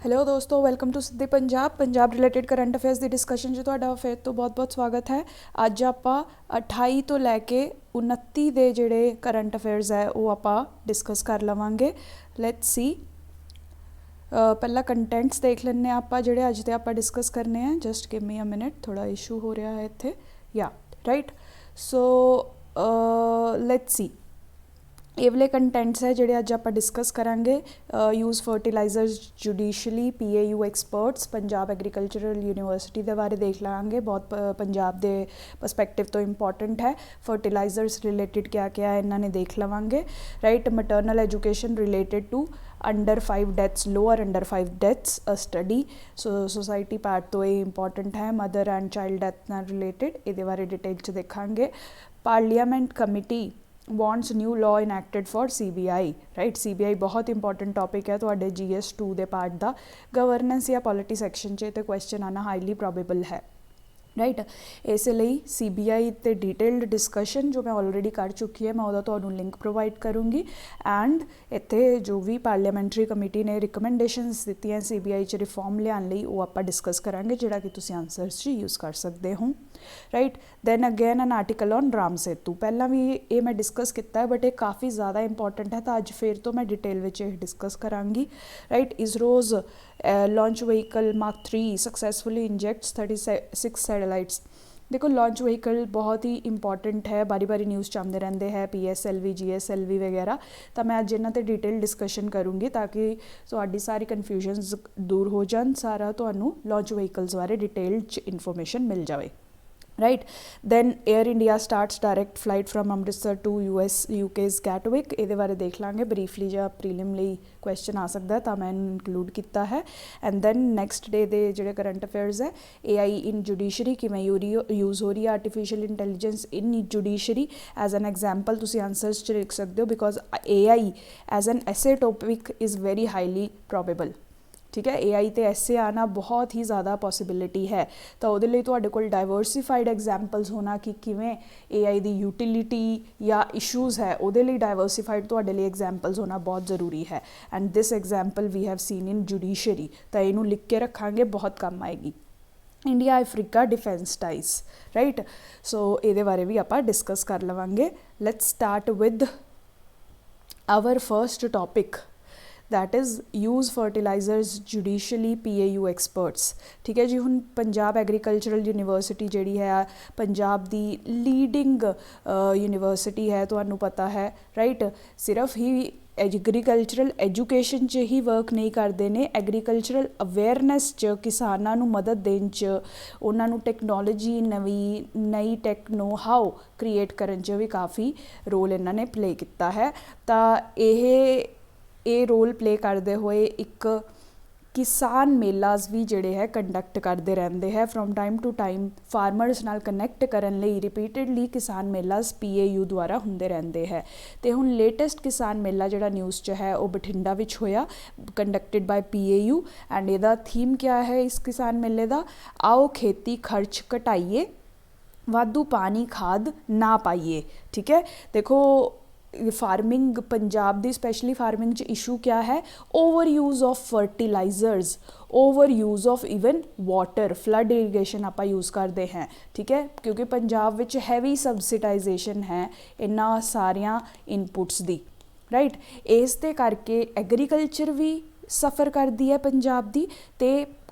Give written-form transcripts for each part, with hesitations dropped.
Hello दोस्तों, welcome to Siddhi Punjab related current affairs की discussion 'ਚ ਤੁਹਾਡਾ ਫਿਰ ਤੋਂ ਬਹੁਤ-ਬਹੁਤ ਸਵਾਗਤ ਹੈ। ਅੱਜ ਆਪਾਂ 28 ਤੋਂ ਲੈ ਕੇ 29 ਦੇ ਜਿਹੜੇ ਕਰੰਟ ਅਫੇਅਰਸ ਹੈ ਉਹ ਆਪਾਂ ਡਿਸਕਸ ਕਰ ਲਵਾਂਗੇ। ਲੈਟਸ ਸੀ ਪਹਿਲਾਂ ਕੰਟੈਂਟਸ ਦੇਖ ਲੈਂਦੇ ਹਾਂ ਆਪਾਂ ਜਿਹੜੇ ਅੱਜ ਤੇ ਆਪਾਂ ਡਿਸਕਸ ਕਰਨੇ ਆ। Just give me a minute, ਥੋੜਾ ਇਸ਼ੂ ਹੋ ਰਿਹਾ ਹੈ ਇੱਥੇ। ਯਾ ਰਾਈਟ, ਸੋ ਲੈਟਸ ਸੀ ਇਹ ਵਾਲੇ ਕੰਟੈਂਟਸ ਹੈ ਜਿਹੜੇ ਅੱਜ ਆਪਾਂ ਡਿਸਕਸ ਕਰਾਂਗੇ। Use fertilisers judicially, PAU experts, Punjab agricultural university ਦੇ ਬਾਰੇ ਦੇਖ ਲਾਂਗੇ। ਬਹੁਤ ਪੰਜਾਬ ਦੇ ਪਰਸਪੈਕਟਿਵ ਤੋਂ ਇੰਪੋਰਟੈਂਟ ਹੈ। ਫਰਟੀਲਾਈਜ਼ਰਸ ਰਿਲੇਟਿਡ ਕਿਆ ਕਿਆ ਇਹਨਾਂ ਨੇ ਦੇਖ ਲਵਾਂਗੇ। Right, maternal education related to under 5 deaths, lower under 5 deaths a study. So society part ਤੋਂ ਇਹ ਇੰਪੋਰਟੈਂਟ ਹੈ। ਮਦਰ ਐਂਡ ਚਾਈਲਡ ਡੈਥ ਨਾਲ ਰਿਲੇਟਿਡ ਇਹਦੇ ਬਾਰੇ ਡਿਟੇਲ 'ਚ ਦੇਖਾਂਗੇ। Parliament committee wants new law enacted for CBI, right? CBI बहुत important topic है तो GS2 ਦੇ ਪਾਰਟ ਦਾ। ਗਵਰਨੈਂਸ ਜਾਂ ਪੋਲਿਟੀ ਸੈਕਸ਼ਨ 'ਚ ਤੇ ਕੁਐਸਚਨ ਆਣਾ ਹਾਈਲੀ ਪ੍ਰੋਬੇਬਲ ਹੈ। ਰਾਈਟ, ਇਸ ਲਈ CBI ਤੇ ਡਿਟੇਲਡ ਡਿਸਕਸ਼ਨ ਜੋ ਮੈਂ ਆਲਰੇਡੀ ਕਰ ਚੁੱਕੀ ਹੈ, ਮੈਂ ਉਹਦਾ ਤੁਹਾਨੂੰ ਲਿੰਕ ਪ੍ਰੋਵਾਈਡ ਕਰੂੰਗੀ। ਐਂਡ ਇੱਥੇ ਜੋ ਵੀ ਪਾਰਲੀਮੈਂਟਰੀ ਕਮੇਟੀ ਨੇ ਰਿਕਮੈਂਡੇਸ਼ਨਸ ਦਿੱਤੀਆਂ CBI 'ਚ ਰਿਫਾਰਮ ਲਿਆਉਣ ਲਈ, ਉਹ ਆਪਾਂ ਡਿਸਕਸ ਕਰਾਂਗੇ, ਜਿਹੜਾ ਕਿ ਤੁਸੀਂ ਆਨਸਰਸ 'ਚ ਯੂਜ਼ ਕਰ ਸਕਦੇ ਹੋ। Right, then again an article on Ram Setu. ਪਹਿਲਾਂ ਵੀ ਇਹ ਮੈਂ ਡਿਸਕਸ ਕੀਤਾ ਹੈ, ਬਟ ਇਹ ਕਾਫੀ ਜ਼ਿਆਦਾ ਇੰਪੋਰਟੈਂਟ ਹੈ, ਤਾਂ ਅੱਜ ਫਿਰ ਤੋਂ ਮੈਂ ਡਿਟੇਲ ਵਿੱਚ ਇਹ ਡਿਸਕਸ ਕਰਾਂਗੀ। Right, ISRO's launch vehicle Mark 3 successfully injects 36 satellites. ਦੇਖੋ, ਲਾਂਚ ਵਹੀਕਲ ਬਹੁਤ ਹੀ ਇੰਪੋਰਟੈਂਟ ਹੈ, ਬਾਰੀ ਬਾਰੀ ਨਿਊਜ਼ 'ਚ ਆਉਂਦੇ ਰਹਿੰਦੇ ਹੈ, PSLV GSLV ਵਗੈਰਾ। ਤਾਂ ਮੈਂ ਅੱਜ ਇਹਨਾਂ 'ਤੇ ਡਿਟੇਲ ਡਿਸਕਸ਼ਨ ਕਰੂੰਗੀ ਤਾਂ ਕਿ ਤੁਹਾਡੀ ਸਾਰੀ ਕਨਫਿਊਜ਼ਨਸ ਦੂਰ ਹੋ ਜਾਣ, ਸਾਰਾ ਤੁਹਾਨੂੰ ਲਾਂਚ ਵਹੀਕਲਸ ਬਾਰੇ ਡਿਟੇਲ 'ਚ ਇਨਫੋਰਮੇਸ਼ਨ ਮਿਲ ਜਾਵੇ। Right, then Air India starts direct flight from Amritsar to UK's Gatwick. ਇਹਦੇ ਬਾਰੇ ਦੇਖ ਲਾਂਗੇ ਬਰੀਫਲੀ, ਜਾਂ ਪ੍ਰੀਲਿਮ ਲਈ ਕੁਐਸਚਨ ਆ ਸਕਦਾ ਤਾਂ ਮੈਂ ਇਹਨੂੰ ਇਨਕਲੂਡ ਕੀਤਾ ਹੈ। ਐਂਡ ਦੈਨ ਨੈਕਸਟ ਡੇ ਦੇ ਜਿਹੜੇ ਕਰੰਟ ਅਫੇਅਰਸ ਹੈ, AI ਇਨ ਜੁਡੀਸ਼ਰੀ ਕਿਵੇਂ ਯੂਜ਼ ਹੋ ਰਹੀ ਹੈ, artificial intelligence in judiciary as an example ਤੁਸੀਂ ਆਨਸਰਸ 'ਚ ਲਿਖ ਸਕਦੇ ਹੋ, ਬਿਕੋਜ਼ AI ਐਜ਼ ਐਨ ਐਸੇ topic is very highly probable. ਠੀਕ ਹੈ, AI ਤੇ ਐਸੇ ਆਉਣਾ ਬਹੁਤ ਹੀ ਜ਼ਿਆਦਾ ਪੋਸੀਬਿਲਿਟੀ ਹੈ। ਤਾਂ ਉਹਦੇ ਲਈ ਤੁਹਾਡੇ ਕੋਲ ਡਾਇਵਰਸੀਫਾਈਡ ਐਗਜ਼ਾਮਪਲਸ ਹੋਣਾ ਕਿ ਕਿਵੇਂ AI ਦੀ ਯੂਟਿਲਿਟੀ ਜਾਂ ਇਸ਼ੂਜ਼ ਹੈ, ਉਹਦੇ ਲਈ ਡਾਇਵਰਸੀਫਾਈਡ ਤੁਹਾਡੇ ਲਈ ਐਗਜ਼ਾਮਪਲਸ ਹੋਣਾ ਬਹੁਤ ਜ਼ਰੂਰੀ ਹੈ। And this example we have seen in judiciary, ਤਾਂ ਇਹਨੂੰ ਲਿਖ ਕੇ ਰੱਖਾਂਗੇ, ਬਹੁਤ ਕੰਮ ਆਏਗੀ। India Africa defence ties. Right, so ਇਹਦੇ ਬਾਰੇ ਵੀ ਆਪਾਂ ਡਿਸਕਸ ਕਰ ਲਵਾਂਗੇ। Let's start with our first topic, that is use fertilizers judicially, PAU experts। ਠੀਕ ਹੈ ਜੀ, ਹੁਣ ਪੰਜਾਬ ਐਗਰੀਕਲਚਰਲ ਯੂਨੀਵਰਸਿਟੀ ਜਿਹੜੀ ਹੈ ਪੰਜਾਬ ਦੀ ਲੀਡਿੰਗ ਯੂਨੀਵਰਸਿਟੀ ਹੈ, ਤੁਹਾਨੂੰ ਪਤਾ ਹੈ। ਰਾਈਟ, ਸਿਰਫ ਹੀ ਐਗਰੀਕਲਚਰਲ ਐਜੂਕੇਸ਼ਨ 'ਚ ਹੀ ਵਰਕ ਨਹੀਂ ਕਰਦੇ ਨੇ, ਐਗਰੀਕਲਚਰਲ ਅਵੇਅਰਨੈਸ 'ਚ, ਕਿਸਾਨਾਂ ਨੂੰ ਮਦਦ ਦੇਣ 'ਚ, ਉਹਨਾਂ ਨੂੰ ਟੈਕਨੋਲੋਜੀ ਨਈ ਟੈਕਨੋ ਹਾਓ ਕ੍ਰੀਏਟ ਕਰਨ 'ਚ ਵੀ ਕਾਫੀ ਰੋਲ ਇਹਨਾਂ ਨੇ ਪਲੇ ਕੀਤਾ ਹੈ। ਤਾਂ ਇਹ ਰੋਲ ਪਲੇ ਕਰਦੇ ਹੋਏ ਇੱਕ ਕਿਸਾਨ ਮੇਲਾਜ਼ ਵੀ ਜਿਹੜੇ ਹੈ ਕੰਡਕਟ ਕਰਦੇ ਰਹਿੰਦੇ ਹੈ from time to time. Farmers ਨਾਲ ਕਨੈਕਟ ਕਰਨ ਲਈ ਰਿਪੀਟਡਲੀ ਕਿਸਾਨ ਮੇਲਾਜ਼ PAU ਦੁਆਰਾ ਹੁੰਦੇ ਰਹਿੰਦੇ ਹੈ। ਅਤੇ ਹੁਣ ਲੇਟੈਸਟ ਕਿਸਾਨ ਮੇਲਾ ਜਿਹੜਾ ਨਿਊਜ਼ 'ਚ ਹੈ ਉਹ ਬਠਿੰਡਾ ਵਿੱਚ ਹੋਇਆ, ਕੰਡਕਟਡ ਬਾਈ PAU। ਐਂਡ ਇਹਦਾ ਥੀਮ ਕਿਆ ਹੈ ਇਸ ਕਿਸਾਨ ਮੇਲੇ ਦਾ? ਆਓ ਖੇਤੀ ਖਰਚ ਘਟਾਈਏ, ਵਾਧੂ ਪਾਣੀ ਖਾਦ ਨਾ ਪਾਈਏ। ਠੀਕ ਹੈ, ਦੇਖੋ ਫਾਰਮਿੰਗ ਪੰਜਾਬ ਦੀ ਸਪੈਸ਼ਲੀ ਫਾਰਮਿੰਗ 'ਚ ਇਸ਼ੂ ਕਿਆ ਹੈ? Over use of fertilisers, over use of even water, flood irrigation ਆਪਾਂ ਯੂਜ਼ ਕਰਦੇ ਹਾਂ। ਠੀਕ ਹੈ, ਕਿਉਂਕਿ ਪੰਜਾਬ ਵਿੱਚ ਹੈਵੀ ਸਬਸਿਡਾਈਜੇਸ਼ਨ ਹੈ ਇਹਨਾਂ ਸਾਰੀਆਂ ਇਨਪੁਟਸ ਦੀ। ਰਾਈਟ, ਇਸ ਦੇ ਕਰਕੇ ਐਗਰੀਕਲਚਰ ਵੀ ਸਫਰ ਕਰਦੀ ਹੈ ਪੰਜਾਬ ਦੀ, ਅਤੇ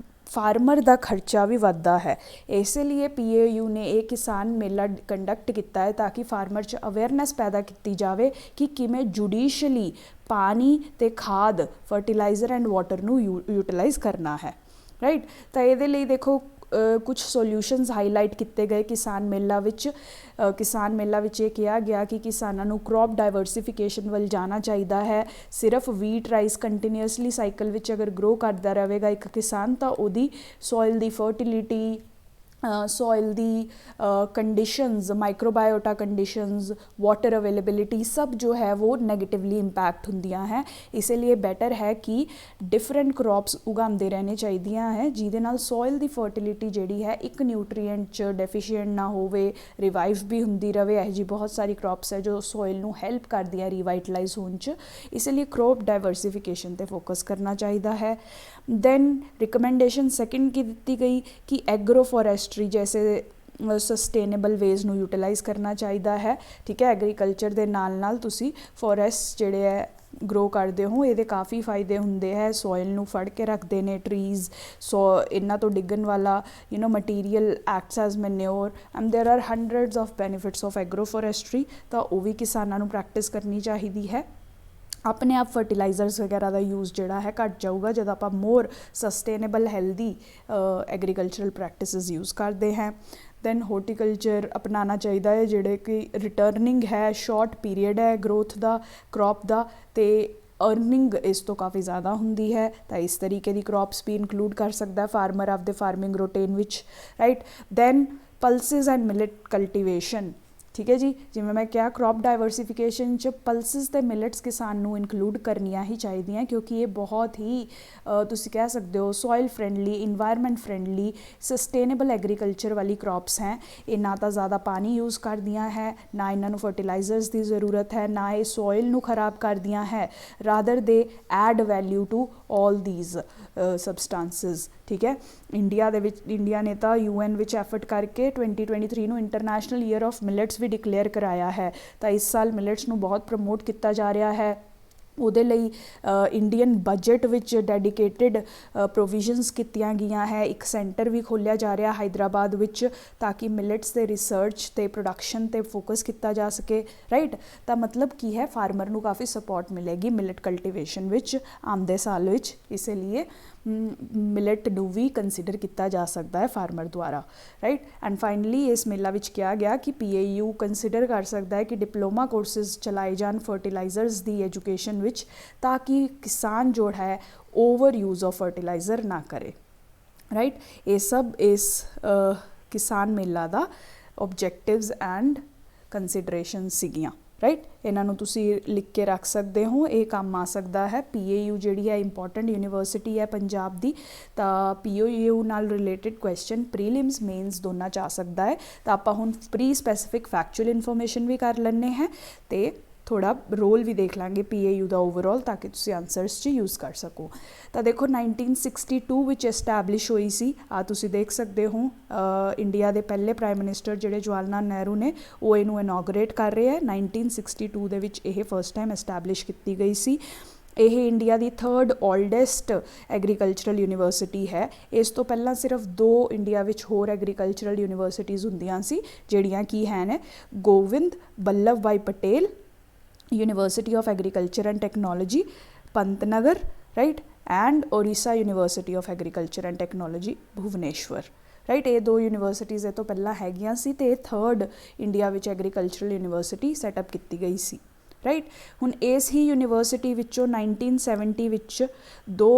ਫਾਰਮਰ ਦਾ ਖਰਚਾ ਵੀ ਵੱਧਦਾ ਹੈ। ਇਸ ਲਈ PAU ਨੇ ਇਹ ਕਿਸਾਨ ਮੇਲਾ ਕੰਡਕਟ ਕੀਤਾ ਹੈ ਤਾਂ ਕਿ ਫਾਰਮਰ 'ਚ ਅਵੇਅਰਨੈਸ ਪੈਦਾ ਕੀਤੀ ਜਾਵੇ ਕਿ ਕਿਵੇਂ ਜੁਡੀਸ਼ਲੀ ਪਾਣੀ ਅਤੇ ਖਾਦ, ਫਰਟੀਲਾਈਜ਼ਰ ਐਂਡ ਵਾਟਰ ਨੂੰ ਯੂਟੀਲਾਈਜ਼ ਕਰਨਾ ਹੈ। ਰਾਈਟ, ਤਾਂ ਇਹਦੇ ਲਈ ਦੇਖੋ ਕੁਛ ਸੋਲਿਊਸ਼ਨਸ ਹਾਈਲਾਈਟ ਕੀਤੇ ਗਏ ਕਿਸਾਨ ਮੇਲਾ ਵਿੱਚ। ਕਿਸਾਨ ਮੇਲਾ ਵਿੱਚ ਇਹ ਕਿਹਾ ਗਿਆ ਕਿ ਕਿਸਾਨਾਂ ਨੂੰ ਕ੍ਰੌਪ ਡਾਇਵਰਸੀਫਿਕੇਸ਼ਨ ਵੱਲ ਜਾਣਾ ਚਾਹੀਦਾ ਹੈ। ਸਿਰਫ ਵੀਟ ਰਾਈਸ ਕੰਟੀਨਿਊਸਲੀ ਸਾਈਕਲ ਵਿੱਚ ਅਗਰ ਗਰੋ ਕਰਦਾ ਰਹੇਗਾ ਇੱਕ ਕਿਸਾਨ, ਤਾਂ ਉਹਦੀ soil the fertility, soil the conditions, microbiota conditions, water availability सब जो है वो नैगेटिवली इंपैक्ट ਹੁੰਦੀਆਂ ਹੈ। ਇਸੇ ਲਈ ਬੈਟਰ ਹੈ ਕਿ ਡਿਫਰੈਂਟ ਕ੍ਰੌਪਸ ਉਗਾਉਂਦੇ ਰਹਿਣੇ ਚਾਹੀਦੀਆਂ ਹੈ ਜਿਹਦੇ ਨਾਲ ਸੋਇਲ ਦੀ ਫਰਟੀਲਿਟੀ ਜਿਹੜੀ ਹੈ ਇੱਕ ਨਿਊਟਰੀਐਂਟ 'ਚ ਡੈਫੀਸ਼ੀਐਂਟ ਨਾ ਹੋਵੇ, ਰਿਵਾਈਵ ਵੀ ਹੁੰਦੀ ਰਹੇ। ਇਹੋ ਜਿਹੀ ਬਹੁਤ ਸਾਰੀ ਕ੍ਰੌਪਸ ਹੈ ਜੋ ਸੋਇਲ ਨੂੰ ਹੈਲਪ ਕਰਦੀਆਂ ਰਿਵਾਈਟਲਾਈਜ਼ ਹੋਣ 'ਚ। ਇਸੇ ਲਈ ਕ੍ਰੌਪ ਡਾਇਵਰਸੀਫਿਕੇਸ਼ਨ 'ਤੇ ਫੋਕਸ ਕਰਨਾ ਚਾਹੀਦਾ ਹੈ। देन रिकमेंडेशन सेकंड की दी गई कि एग्रो फॉरेस्ट्री जैसे सस्टेनेबल वेज ਨੂੰ यूटिलाइज़ करना चाहिए है। ठीक है, एग्रीकल्चर ਦੇ ਨਾਲ ਤੁਸੀਂ ਫੋਰੈਸਟ ਜਿਹੜੇ ਹੈ ਗਰੋ ਕਰਦੇ ਹੋ, ਇਹਦੇ ਕਾਫੀ ਫਾਇਦੇ ਹੁੰਦੇ ਹੈ। ਸੋਇਲ ਨੂੰ ਫੜ ਕੇ ਰੱਖਦੇ ਨੇ ਟਰੀਜ਼, ਇਹਨਾਂ ਤੋਂ ਡਿੱਗਣ ਵਾਲਾ material acts as manure and there are hundreds of benefits of agroforestry. ਤਾਂ ਉਹ ਵੀ ਕਿਸਾਨਾਂ ਨੂੰ ਪ੍ਰੈਕਟਿਸ ਕਰਨੀ ਚਾਹੀਦੀ ਹੈ। ਆਪਣੇ ਆਪ ਫਰਟੀਲਾਈਜ਼ਰਸ ਵਗੈਰਾ ਦਾ ਯੂਜ਼ ਜਿਹੜਾ ਹੈ ਘੱਟ ਜਾਊਗਾ ਜਦੋਂ ਆਪਾਂ more sustainable healthy agricultural practices use ਕਰਦੇ ਹੈ। ਦੈਨ ਹੋਰਟੀਕਲਚਰ ਅਪਣਾਉਣਾ ਚਾਹੀਦਾ ਹੈ ਜਿਹੜੇ ਕਿ ਰਿਟਰਨਿੰਗ ਹੈ, ਸ਼ਾਰਟ ਪੀਰੀਅਡ ਹੈ ਗਰੋਥ ਦਾ ਕ੍ਰੌਪ ਦਾ, ਅਤੇ अर्निंग इस तो काफ़ी ज़्यादा होंगी है। तो इस तरीके की क्रॉप्स भी इंक्लूड कर सकता है फार्मर आपदे फार्मिंग रूटीन विच, right. Then pulses and millet cultivation, ठीक है जी, जिवें मैं क्या क्रॉप डाइवर्सीफिकेशन च पल्सिस ते मिलट्स किसान नूं इंक्लूड करनियां ही चाहिए क्योंकि ये बहुत ही तुसी कह सकते हो soil friendly, environment friendly, sustainable agriculture वाली क्रॉप्स हैं। ये ना तो ज़्यादा पानी यूज़ करदियां है, ना इन्हों फर्टिलाइजर्स की ज़रूरत है, ना ये सॉइल नूं खराब करदियां है, rather they add value to all these substances. ठीक है, इंडिया ने तो UN विच एफर्ट करके 2023 ਨੂੰ इंटरनेशनल ईयर ऑफ मिलट्स भी डिक्लेयर कराया है। तो इस साल मिलट्स ਨੂੰ बहुत प्रमोट किया जा रहा है। ਉਹਦੇ ਲਈ ਇੰਡੀਅਨ ਬਜਟ ਵਿੱਚ ਡੈਡੀਕੇਟਿਡ ਪ੍ਰੋਵੀਜ਼ਨਸ ਕੀਤੀਆਂ ਗਈਆਂ ਹੈ। ਇੱਕ ਸੈਂਟਰ ਵੀ ਖੋਲ੍ਹਿਆ ਜਾ ਰਿਹਾ ਹੈਦਰਾਬਾਦ ਵਿੱਚ ਤਾਂ ਕਿ ਮਿਲਟਸ ਦੇ ਰਿਸਰਚ ਅਤੇ ਪ੍ਰੋਡਕਸ਼ਨ 'ਤੇ ਫੋਕਸ ਕੀਤਾ ਜਾ ਸਕੇ, ਰਾਈਟ। ਤਾਂ ਮਤਲਬ ਕੀ ਹੈ, ਫਾਰਮਰ ਨੂੰ ਕਾਫੀ ਸਪੋਰਟ ਮਿਲੇਗੀ ਮਿਲਟ ਕਲਟੀਵੇਸ਼ਨ ਵਿੱਚ ਆਉਂਦੇ ਸਾਲ ਵਿੱਚ। ਇਸੇ ਲਈ ਮਿਲਟ ਨੂੰ ਵੀ ਕੰਸੀਡਰ ਕੀਤਾ ਜਾ ਸਕਦਾ ਹੈ ਫਾਰਮਰ ਦੁਆਰਾ, ਰਾਈਟ। ਐਂਡ ਫਾਈਨਲੀ ਇਸ ਮੇਲਾ ਵਿੱਚ ਕਿਹਾ ਗਿਆ ਕਿ PAU ਕੰਸੀਡਰ ਕਰ ਸਕਦਾ ਹੈ ਕਿ ਡਿਪਲੋਮਾ ਕੋਰਸਿਸ ਚਲਾਏ ਜਾਣ ਫਰਟੀਲਾਈਜ਼ਰਸ ਦੀ ਐਜੂਕੇਸ਼ਨ ਵਿੱਚ ਤਾਂ ਕਿ ਕਿਸਾਨ ਜੋ ਹੈ ਓਵਰ ਯੂਜ਼ ਆਫ ਫਰਟੀਲਾਈਜ਼ਰ ਨਾ ਕਰੇ, ਰਾਈਟ। ਇਹ ਸਭ ਇਸ ਕਿਸਾਨ ਮੇਲਾ ਦਾ ਓਬਜੈਕਟਿਵਸ ਐਂਡ ਕੰਸੀਡਰੇਸ਼ਨ ਸੀਗੀਆਂ, ਰਾਈਟ। ਇਹਨਾਂ ਨੂੰ ਤੁਸੀਂ ਲਿਖ ਕੇ ਰੱਖ ਸਕਦੇ ਹੋ, ਇਹ ਕੰਮ ਆ ਸਕਦਾ ਹੈ। PAU ਜਿਹੜੀ ਹੈ ਇੰਪੋਰਟੈਂਟ ਯੂਨੀਵਰਸਿਟੀ ਹੈ ਪੰਜਾਬ ਦੀ, ਤਾਂ PAU ਨਾਲ ਰਿਲੇਟਿਡ ਕੁਐਸਚਨ ਪ੍ਰੀਲਿਮਸ ਮੇਨਸ ਦੋਨਾਂ 'ਚ ਆ ਸਕਦਾ ਹੈ। ਤਾਂ ਆਪਾਂ ਹੁਣ ਪ੍ਰੀ ਸਪੈਸੀਫਿਕ ਫੈਕਚੁਅਲ ਇਨਫੋਰਮੇਸ਼ਨ ਵੀ ਕਰ ਲੈਂਦੇ ਹੈ ਅਤੇ ਥੋੜ੍ਹਾ ਰੋਲ ਵੀ ਦੇਖ ਲਾਂਗੇ PAU ਦਾ ਓਵਰਆਲ ਤਾਂ ਕਿ ਤੁਸੀਂ ਆਨਸਰਸ 'ਚ ਯੂਜ਼ ਕਰ ਸਕੋ। ਤਾਂ ਦੇਖੋ 1962 ਵਿੱਚ ਐਸਟੈਬਲਿਸ਼ ਹੋਈ ਸੀ। ਆ ਤੁਸੀਂ ਦੇਖ ਸਕਦੇ ਹੋ ਇੰਡੀਆ ਦੇ ਪਹਿਲੇ ਪ੍ਰਾਈਮ ਮਿਨਿਸਟਰ ਜਿਹੜੇ ਜਵਾਹਰ ਲਾਲ ਨਹਿਰੂ ਨੇ ਉਹ ਇਹਨੂੰ ਇਨੋਗਰੇਟ ਕਰ ਰਹੇ ਹੈ। 1962 ਦੇ ਵਿੱਚ ਇਹ ਫਸਟ ਟਾਈਮ ਐਸਟੈਬਲਿਸ਼ ਕੀਤੀ ਗਈ ਸੀ। ਇਹ ਇੰਡੀਆ ਦੀ 3rd ਓਲਡੈਸਟ ਐਗਰੀਕਲਚਰਲ ਯੂਨੀਵਰਸਿਟੀ ਹੈ। ਇਸ ਤੋਂ ਪਹਿਲਾਂ ਸਿਰਫ 2 ਇੰਡੀਆ ਵਿੱਚ ਹੋਰ ਐਗਰੀਕਲਚਰਲ ਯੂਨੀਵਰਸਿਟੀਜ਼ ਹੁੰਦੀਆਂ ਸੀ ਜਿਹੜੀਆਂ ਕੀ ਹਨ, Govind Ballabh Bhai Patel university of agriculture and technology Pantnagar, right, and Odisha university of agriculture and technology Bhubaneswar, right. ये 2 यूनिवर्सिटीज़ ये तो पहला हैगियां सी ते 3rd India which agricultural university setup की गई सी, राइट। हुण इस ही यूनिवर्सिटी विचों 1970 विच 2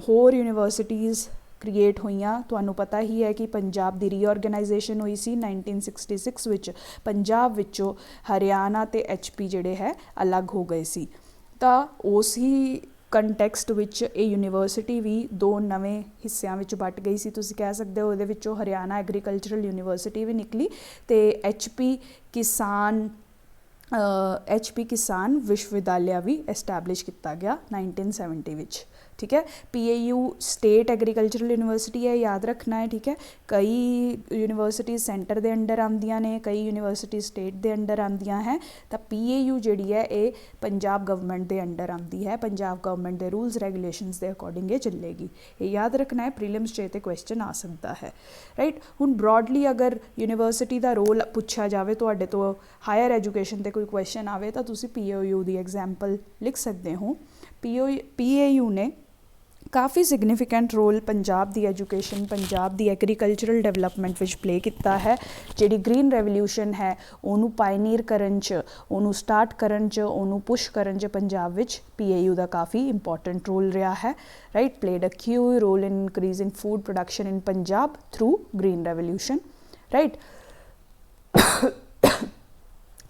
होर यूनिवर्सिटीज़ क्रिएट होईयां। तुहानूं पता ही है कि पंजाब दी रीऑर्गेनाइजेशन हुई सी 1966 विच, पंजाब विचों हरियाणा ते HP जिहड़े है अलग हो गए सी। तां उस ही ਕੰਟੈਕਸਟ ਵਿੱਚ ਇਹ ਯੂਨੀਵਰਸਿਟੀ ਵੀ 2 ਨਵੇਂ ਹਿੱਸਿਆਂ ਵਿੱਚ ਵੱਟ ਗਈ ਸੀ, ਤੁਸੀਂ ਕਹਿ ਸਕਦੇ ਹੋ। ਉਹਦੇ ਵਿੱਚੋਂ ਹਰਿਆਣਾ ਐਗਰੀਕਲਚਰਲ ਯੂਨੀਵਰਸਿਟੀ ਵੀ ਨਿਕਲੀ ਅਤੇ HP ਕਿਸਾਨ ਵਿਸ਼ਵਵਿਦਿਆਲਿਆ ਵੀ ਐਸਟੈਬਲਿਸ਼ ਕੀਤਾ ਗਿਆ 1970 ਵਿੱਚ, ठीक है। PAU स्टेट एग्रीकल्चरल यूनिवर्सिटी है, याद रखना है, ठीक है। कई यूनिवर्सिटीज़ सेंटर के अंडर आंदियां ने, कई यूनिवर्सिटी स्टेट के अंडर आंदियां हैं। तो PAU जिहड़ी है ये पंजाब गवर्नमेंट के अंडर आती है, पंजाब गवर्नमेंट के रूल्स रेगूलेशनस के अकॉर्डिंग ये चलेगी। ये याद रखना है, प्रीलिम्स च ते क्वेश्चन आ सकता है, राइट। हुण ब्रॉडली अगर यूनिवर्सिटी का रोल पूछा जाए तुहाडे तो हायर एजुकेशन ते कोई क्वेश्चन आए तो तुसीं PAU की एग्जाम्पल लिख सकते हो। PAU ने ਕਾਫੀ ਸਿਗਨੀਫਿਕੈਂਟ ਰੋਲ ਪੰਜਾਬ ਦੀ ਐਜੂਕੇਸ਼ਨ, ਪੰਜਾਬ ਦੀ ਐਗਰੀਕਲਚਰਲ ਡਿਵੈਲਪਮੈਂਟ ਵਿੱਚ ਪਲੇ ਕੀਤਾ ਹੈ। ਜਿਹੜੀ ਗ੍ਰੀਨ ਰੈਵੋਲਿਊਸ਼ਨ ਹੈ ਉਹਨੂੰ ਪਾਇਨੀਅਰ ਕਰਨ 'ਚ, ਉਹਨੂੰ ਸਟਾਰਟ ਕਰਨ 'ਚ, ਉਹਨੂੰ ਪੁਸ਼ ਕਰਨ 'ਚ ਪੰਜਾਬ ਵਿੱਚ PAU ਦਾ ਕਾਫੀ ਇੰਪੋਰਟੈਂਟ ਰੋਲ ਰਿਹਾ ਹੈ, right. Played a key role in increasing food production in Punjab through green revolution, right.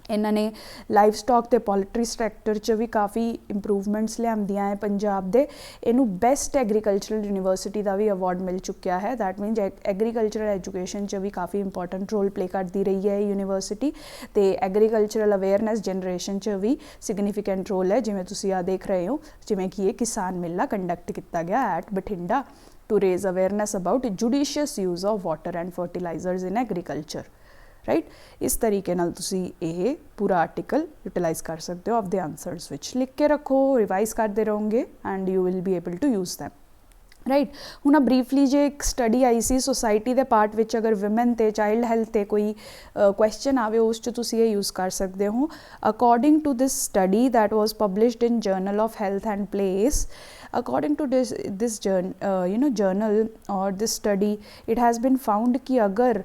ਇਹਨਾਂ ਨੇ ਲਾਈਵ ਸਟਾਕ ਅਤੇ ਪੋਲਟਰੀ ਸੈਕਟਰ 'ਚ ਵੀ ਕਾਫੀ ਇੰਪਰੂਵਮੈਂਟਸ ਲਿਆਂਦੀਆਂ ਹੈ ਪੰਜਾਬ ਦੇ। ਇਹਨੂੰ ਬੈਸਟ ਐਗਰੀਕਲਚਰਲ ਯੂਨੀਵਰਸਿਟੀ ਦਾ ਵੀ ਅਵਾਰਡ ਮਿਲ ਚੁੱਕਿਆ ਹੈ। ਦੈਟ ਮੀਨਸ ਐਗਰੀਕਲਚਰਲ ਐਜੂਕੇਸ਼ਨ 'ਚ ਵੀ ਕਾਫੀ ਇੰਪੋਰਟੈਂਟ ਰੋਲ ਪਲੇ ਕਰਦੀ ਰਹੀ ਹੈ ਯੂਨੀਵਰਸਿਟੀ, ਅਤੇ ਐਗਰੀਕਲਚਰਲ ਅਵੇਅਰਨੈਸ ਜਨਰੇਸ਼ਨ 'ਚ ਵੀ ਸਿਗਨੀਫਿਕੈਂਟ ਰੋਲ ਹੈ। ਜਿਵੇਂ ਤੁਸੀਂ ਆ ਦੇਖ ਰਹੇ ਹੋ, ਜਿਵੇਂ ਕਿ ਇਹ ਕਿਸਾਨ ਮੇਲਾ ਕੰਡਕਟ ਕੀਤਾ ਗਿਆ at Bathinda to raise awareness about judicious use of water and fertilisers in agriculture, right. ਇਸ ਤਰੀਕੇ ਨਾਲ ਤੁਸੀਂ ਇਹ ਪੂਰਾ ਆਰਟੀਕਲ ਯੂਟੀਲਾਈਜ਼ ਕਰ ਸਕਦੇ ਹੋ ਆਪਦੇ ਆਨਸਰਸ ਵਿੱਚ। ਲਿਖ ਕੇ ਰੱਖੋ, ਰਿਵਾਈਜ਼ ਕਰਦੇ ਰਹੋਗੇ and you will be able to use them, right. ਹੁਣ ਆ ਬਰੀਫਲੀ ਜੇ ਇੱਕ ਸਟੱਡੀ ਆਈ ਸੀ ਸੋਸਾਇਟੀ ਦੇ ਪਾਰਟ ਵਿੱਚ, ਅਗਰ ਵਿਮਨ ਅਤੇ ਚਾਈਲਡ ਹੈਲਥ 'ਤੇ ਕੋਈ ਕੁਐਸਚਨ ਆਵੇ ਉਸ 'ਚ ਤੁਸੀਂ ਇਹ ਯੂਜ਼ ਕਰ ਸਕਦੇ ਹੋ। According to this study that was published in journal of health and place, according to this journal or this study, it has been found कि अगर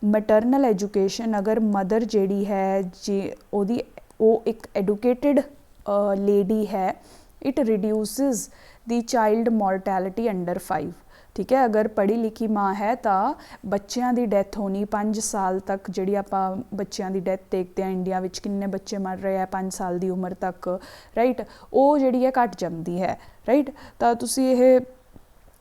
maternal education, अगर मदर ਜਿਹੜੀ ਹੈ ਜੇ ਉਹਦੀ ਉਹ ਇੱਕ educated lady ਹੈ, it reduces the child mortality under 5, ਠੀਕ ਹੈ। ਅਗਰ ਪੜ੍ਹੀ ਲਿਖੀ ਮਾਂ ਹੈ ਤਾਂ ਬੱਚਿਆਂ ਦੀ ਡੈਥ ਹੋਣੀ 5 ਸਾਲ ਤੱਕ, ਜਿਹੜੀ ਆਪਾਂ ਬੱਚਿਆਂ ਦੀ ਡੈਥ ਦੇਖਦੇ ਹਾਂ ਇੰਡੀਆ ਵਿੱਚ, ਕਿੰਨੇ ਬੱਚੇ ਮਰ ਰਹੇ ਆ 5 ਸਾਲ ਦੀ ਉਮਰ ਤੱਕ, ਰਾਈਟ, ਉਹ ਜਿਹੜੀ ਹੈ ਘੱਟ ਜਾਂਦੀ ਹੈ, ਰਾਈਟ। ਤਾਂ ਤੁਸੀਂ ਇਹ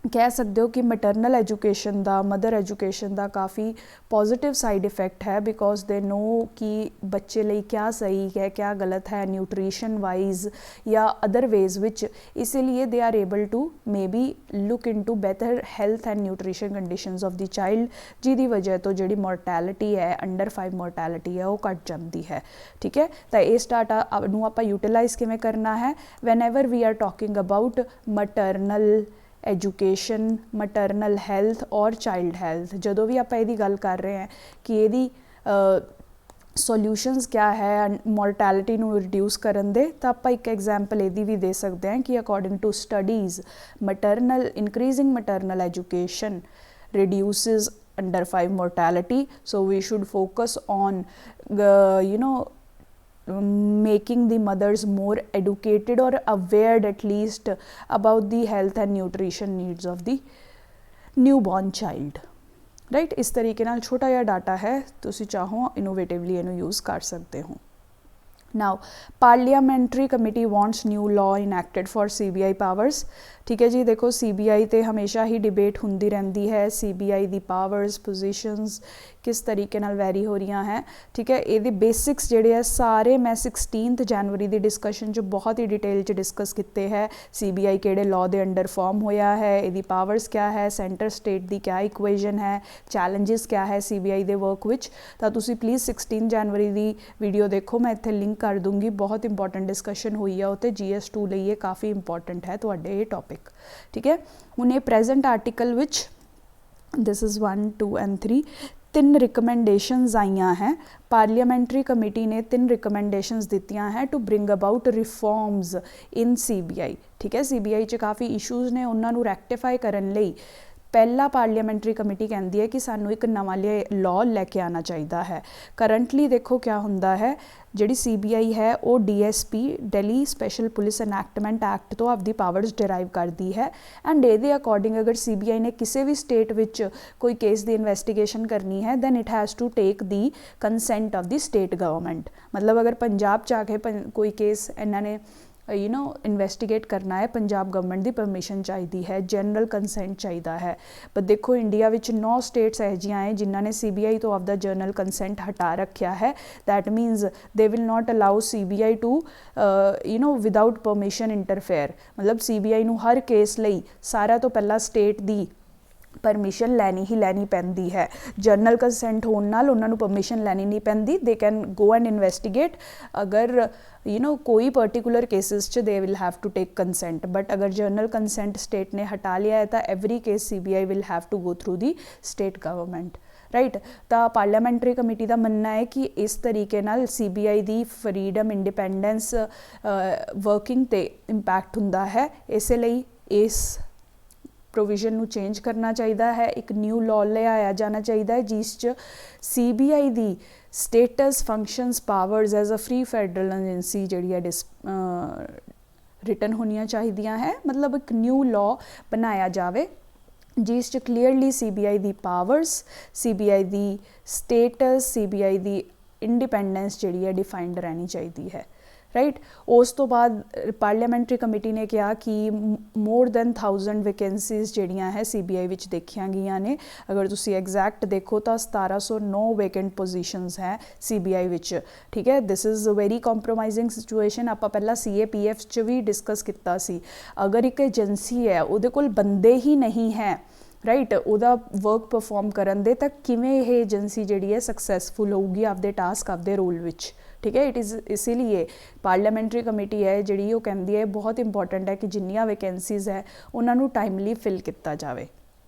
ਕਹਿ ਸਕਦੇ ਹੋ ਕਿ ਮੈਟਰਨਲ ਐਜੂਕੇਸ਼ਨ ਦਾ, ਮਦਰ ਐਜੂਕੇਸ਼ਨ ਦਾ ਕਾਫੀ ਪੋਜ਼ੀਟਿਵ ਸਾਈਡ ਇਫੈਕਟ ਹੈ, ਬਿਕੋਜ਼ ਦੇ ਨੋ ਕਿ ਬੱਚੇ ਲਈ ਕਿਆ ਸਹੀ ਹੈ ਕਿਆ ਗਲਤ ਹੈ ਨਿਊਟ੍ਰੀਸ਼ਨ ਵਾਈਜ਼ ਜਾਂ ਅਦਰ ਵੇਜ਼ ਵਿੱਚ। ਇਸ ਲਈ they are able to maybe look into better health and nutrition conditions of the child, ਜਿਹਦੀ ਵਜ੍ਹਾ ਤੋਂ ਜਿਹੜੀ ਮੋਰਟੈਲਿਟੀ ਹੈ, ਅੰਡਰ 5 ਮੋਰਟੈਲਿਟੀ ਹੈ, ਉਹ ਘੱਟ ਜਾਂਦੀ ਹੈ, ਠੀਕ ਹੈ। ਤਾਂ ਇਸ ਡਾਟਾ ਨੂੰ ਆਪਾਂ ਯੂਟੀਲਾਈਜ਼ ਕਿਵੇਂ ਕਰਨਾ ਹੈ? Whenever we are talking about maternal education, maternal health ਔਰ ਚਾਈਲਡ ਹੈਲਥ, ਜਦੋਂ ਵੀ ਆਪਾਂ ਇਹਦੀ ਗੱਲ ਕਰ ਰਹੇ ਹਾਂ ਕਿ ਇਹਦੀ ਸੋਲਿਊਸ਼ਨਸ ਕਿਆ ਹੈ ਮੋਰਟੈਲਿਟੀ ਨੂੰ ਰਿਡਿਊਸ ਕਰਨ ਦੇ, ਤਾਂ ਆਪਾਂ ਇੱਕ ਐਗਜ਼ਾਮਪਲ ਇਹਦੀ ਵੀ ਦੇ ਸਕਦੇ ਹਾਂ ਕਿ according to studies increasing maternal education reduces under 5 mortality. So we should focus on making the mothers more educated or aware at least about the health and nutrition needs of the newborn child, right। ਇਸ ਤਰੀਕੇ ਨਾਲ ਛੋਟਾ ਜਿਹਾ data ਹੈ, ਤੁਸੀਂ ਚਾਹੋ ਇਨੋਵੇਟਿਵਲੀ ਇਹਨੂੰ use ਕਰ ਸਕਦੇ ਹੋ। Now, parliamentary committee wants new law enacted for CBI powers, ਠੀਕ ਹੈ ਜੀ। ਦੇਖੋ CBI ਤੇ ਹਮੇਸ਼ਾ ਹੀ ਡਿਬੇਟ ਹੁੰਦੀ ਰਹਿੰਦੀ ਹੈ, CBI ਦੀ ਪਾਵਰਸ, ਪੋਜੀਸ਼ਨਸ ਕਿਸ ਤਰੀਕੇ ਨਾਲ ਵੈਰੀ ਹੋ ਰਹੀਆਂ ਹੈ, ਠੀਕ ਹੈ। ਇਹਦੇ ਬੇਸਿਕਸ ਜਿਹੜੇ ਆ ਸਾਰੇ ਮੈਂ 16 ਜਨਵਰੀ ਦੀ ਡਿਸਕਸ਼ਨ 'ਚ ਬਹੁਤ ਹੀ ਡਿਟੇਲ 'ਚ ਡਿਸਕਸ ਕੀਤੇ ਹੈ। CBI ਕਿਹੜੇ ਲਾਅ ਦੇ ਅੰਡਰ ਫਾਰਮ ਹੋਇਆ ਹੈ, ਇਹਦੀ ਪਾਵਰਸ ਕਿਆ ਹੈ, ਸੈਂਟਰ ਸਟੇਟ ਦੀ ਕਿਆ ਇਕੁਏਸ਼ਨ ਹੈ, ਚੈਲੰਜਸ ਕਿਆ ਹੈ CBI ਦੇ ਵਰਕ ਵਿੱਚ। ਤਾਂ ਤੁਸੀਂ ਪਲੀਜ਼ 16 ਜਨਵਰੀ ਦੀ ਵੀਡੀਓ ਦੇਖੋ, ਮੈਂ ਇੱਥੇ ਲਿੰਕ ਕਰ ਦੂੰਗੀ, ਬਹੁਤ ਇੰਪੋਰਟੈਂਟ ਡਿਸਕਸ਼ਨ ਹੋਈ ਆ ਉਹ 'ਤੇ। GS2 ਲਈ ਇਹ ਕਾਫੀ ਇੰਪੋਰਟੈਂਟ ਹੈ ਤੁਹਾਡੇ ਇਹ ਟੌਪਿਕ, ਠੀਕ ਹੈ। ਹੁਣ ਇਹ ਪ੍ਰੈਜ਼ੈਂਟ ਆਰਟੀਕਲ ਵਿੱਚ ਦਿਸ ਇਜ਼ 1, 2 and 3 3 ਰਿਕਮੈਂਡੇਸ਼ਨਸ ਆਈਆਂ ਹੈ। ਪਾਰਲੀਮੈਂਟਰੀ ਕਮੇਟੀ ਨੇ 3 ਰਿਕਮੈਂਡੇਸ਼ਨਸ ਦਿੱਤੀਆਂ ਹੈ to bring about reforms in CBI, ਠੀਕ ਹੈ। CBI 'ਚ ਕਾਫੀ ਇਸ਼ੂਜ਼ ਨੇ, ਉਹਨਾਂ ਨੂੰ ਰੈਕਟੀਫਾਈ ਕਰਨ ਲਈ ਪਹਿਲਾ ਪਾਰਲੀਮੈਂਟਰੀ ਕਮੇਟੀ ਕਹਿੰਦੀ ਹੈ ਕਿ ਸਾਨੂੰ ਇੱਕ ਨਵਾਂ ਲਾਅ ਲੈ ਕੇ ਆਉਣਾ ਚਾਹੀਦਾ ਹੈ। ਕਰੰਟਲੀ ਦੇਖੋ ਕਿਆ ਹੁੰਦਾ ਹੈ, ਜਿਹੜੀ CBI ਹੈ ਉਹ DSP Delhi special police enactment act ਤੋਂ ਆਪਦੀ ਪਾਵਰਸ ਡਿਰਾਈਵ ਕਰਦੀ ਹੈ। ਐਂਡ ਇਹਦੇ ਅਕੋਰਡਿੰਗ ਅਗਰ CBI ਨੇ ਕਿਸੇ ਵੀ ਸਟੇਟ ਵਿੱਚ ਕੋਈ ਕੇਸ ਦੀ ਇਨਵੈਸਟੀਗੇਸ਼ਨ ਕਰਨੀ ਹੈ, then it has to take the consent of the state government. ਮਤਲਬ ਅਗਰ ਪੰਜਾਬ 'ਚ ਆ ਕੇ ਕੋਈ ਕੇਸ ਇਹਨਾਂ ਨੇ ਇਨਵੈਸਟੀਗੇਟ ਕਰਨਾ ਹੈ, ਪੰਜਾਬ ਗਵਰਨਮੈਂਟ ਦੀ ਪਰਮਿਸ਼ਨ ਚਾਹੀਦੀ ਹੈ, ਜਨਰਲ ਕੰਸੈਂਟ ਚਾਹੀਦਾ ਹੈ। ਪਰ ਦੇਖੋ ਇੰਡੀਆ ਵਿੱਚ 9 ਸਟੇਟਸ ਇਹੋ ਜਿਹੀਆਂ ਹੈ ਜਿਨ੍ਹਾਂ ਨੇ CBI ਤੋਂ ਆਪਦਾ ਜਨਰਲ ਕੰਸੈਂਟ ਹਟਾ ਰੱਖਿਆ ਹੈ। That means they will not allow CBI to without permission interfere. ਮਤਲਬ CBI ਨੂੰ ਹਰ ਕੇਸ ਲਈ ਸਾਰਿਆਂ ਤੋਂ ਪਹਿਲਾਂ ਸਟੇਟ ਦੀ ਪਰਮਿਸ਼ਨ ਲੈਣੀ ਹੀ ਲੈਣੀ ਪੈਂਦੀ ਹੈ। ਜਨਰਲ ਕੰਸੈਂਟ ਹੋਣ ਨਾਲ ਉਹਨਾਂ ਨੂੰ ਪਰਮਿਸ਼ਨ ਲੈਣੀ ਨਹੀਂ ਪੈਂਦੀ, they can go and investigate. ਅਗਰ ਕੋਈ ਪਰਟੀਕੂਲਰ ਕੇਸਿਸ 'ਚ they will have to take consent, but ਅਗਰ ਜਨਰਲ ਕੰਸੈਂਟ ਸਟੇਟ ਨੇ ਹਟਾ ਲਿਆ ਹੈ ਤਾਂ every case CBI will have to go through the state government, right. ਤਾਂ ਪਾਰਲੀਮੈਂਟਰੀ ਕਮੇਟੀ ਦਾ ਮੰਨਣਾ ਹੈ ਕਿ ਇਸ ਤਰੀਕੇ ਨਾਲ CBI ਦੀ ਫਰੀडम, ਇੰਡੀਪੈਂਡੈਂਸ, ਵਰਕਿੰਗ 'ਤੇ ਇੰਪੈਕਟ ਹੁੰਦਾ ਹੈ। ਇਸੇ ਲਈ ਇਸ ਪ੍ਰੋਵੀਜ਼ਨ ਨੂੰ ਚੇਂਜ ਕਰਨਾ ਚਾਹੀਦਾ ਹੈ, ਇੱਕ ਨਿਊ ਲਾਅ ਲਿਆਇਆ ਜਾਣਾ ਚਾਹੀਦਾ ਹੈ ਜਿਸ 'ਚ CBI ਦੀ status, functions, powers as a free federal agency ਜਿਹੜੀ ਹੈ ਰਿਟਨ ਹੋਣੀਆਂ ਚਾਹੀਦੀਆਂ ਹੈ। ਮਤਲਬ ਇੱਕ ਨਿਊ ਲਾਅ ਬਣਾਇਆ ਜਾਵੇ ਜਿਸ 'ਚ ਕਲੀਅਰਲੀ CBI ਦੀ ਪਾਵਰਸ, CBI ਦੀ ਸਟੇਟਸ, CBI ਦੀ ਇੰਡੀਪੈਂਡੈਂਸ ਜਿਹੜੀ ਹੈ ਡਿਫਾਈਨਡ ਰਹਿਣੀ ਚਾਹੀਦੀ ਹੈ, ਰਾਈਟ। ਉਸ ਤੋਂ ਬਾਅਦ ਪਾਰਲੀਮੈਂਟਰੀ ਕਮੇਟੀ ਨੇ ਕਿਹਾ ਕਿ ਮੋਰ ਦੈਨ 1000 ਵੈਕੈਂਸੀਜ਼ ਜਿਹੜੀਆਂ ਹੈ CBI ਵਿੱਚ ਦੇਖੀਆਂ ਗਈਆਂ ਨੇ। ਅਗਰ ਤੁਸੀਂ ਐਗਜ਼ੈਕਟ ਦੇਖੋ ਤਾਂ 1709 ਵੈਕੈਂਟ ਪੋਜੀਸ਼ਨਸ ਹੈ CBI ਵਿੱਚ, ਠੀਕ ਹੈ। This is a very compromising situation. ਆਪਾਂ ਪਹਿਲਾਂ CAPF 'ਚ ਵੀ ਡਿਸਕਸ ਕੀਤਾ ਸੀ। ਅਗਰ ਇੱਕ ਏਜੰਸੀ ਹੈ ਉਹਦੇ ਕੋਲ ਬੰਦੇ ਹੀ ਨਹੀਂ ਹੈ, ਰਾਈਟ, ਉਹਦਾ ਵਰਕ ਪਰਫੋਰਮ ਕਰਨ ਦੇ, ਤਾਂ ਕਿਵੇਂ ਇਹ ਏਜੰਸੀ ਜਿਹੜੀ ਹੈ ਸਕਸੈਸਫੁਲ ਹੋਊਗੀ ਆਪਦੇ ਟਾਸਕ, ਆਪਦੇ ਰੋਲ ਵਿੱਚ, ਠੀਕ ਹੈ। ਇਟ ਇਜ਼ ਇਸੇ ਲਈ ਪਾਰਲੀਮੈਂਟਰੀ ਕਮੇਟੀ ਹੈ ਜਿਹੜੀ ਉਹ ਕਹਿੰਦੀ ਹੈ ਬਹੁਤ ਇੰਪੋਰਟੈਂਟ ਹੈ ਕਿ ਜਿੰਨੀਆਂ ਵੈਕੈਂਸੀਜ਼ ਹੈ ਉਹਨਾਂ ਨੂੰ ਟਾਈਮਲੀ ਫਿਲ ਕੀਤਾ ਜਾਵੇ,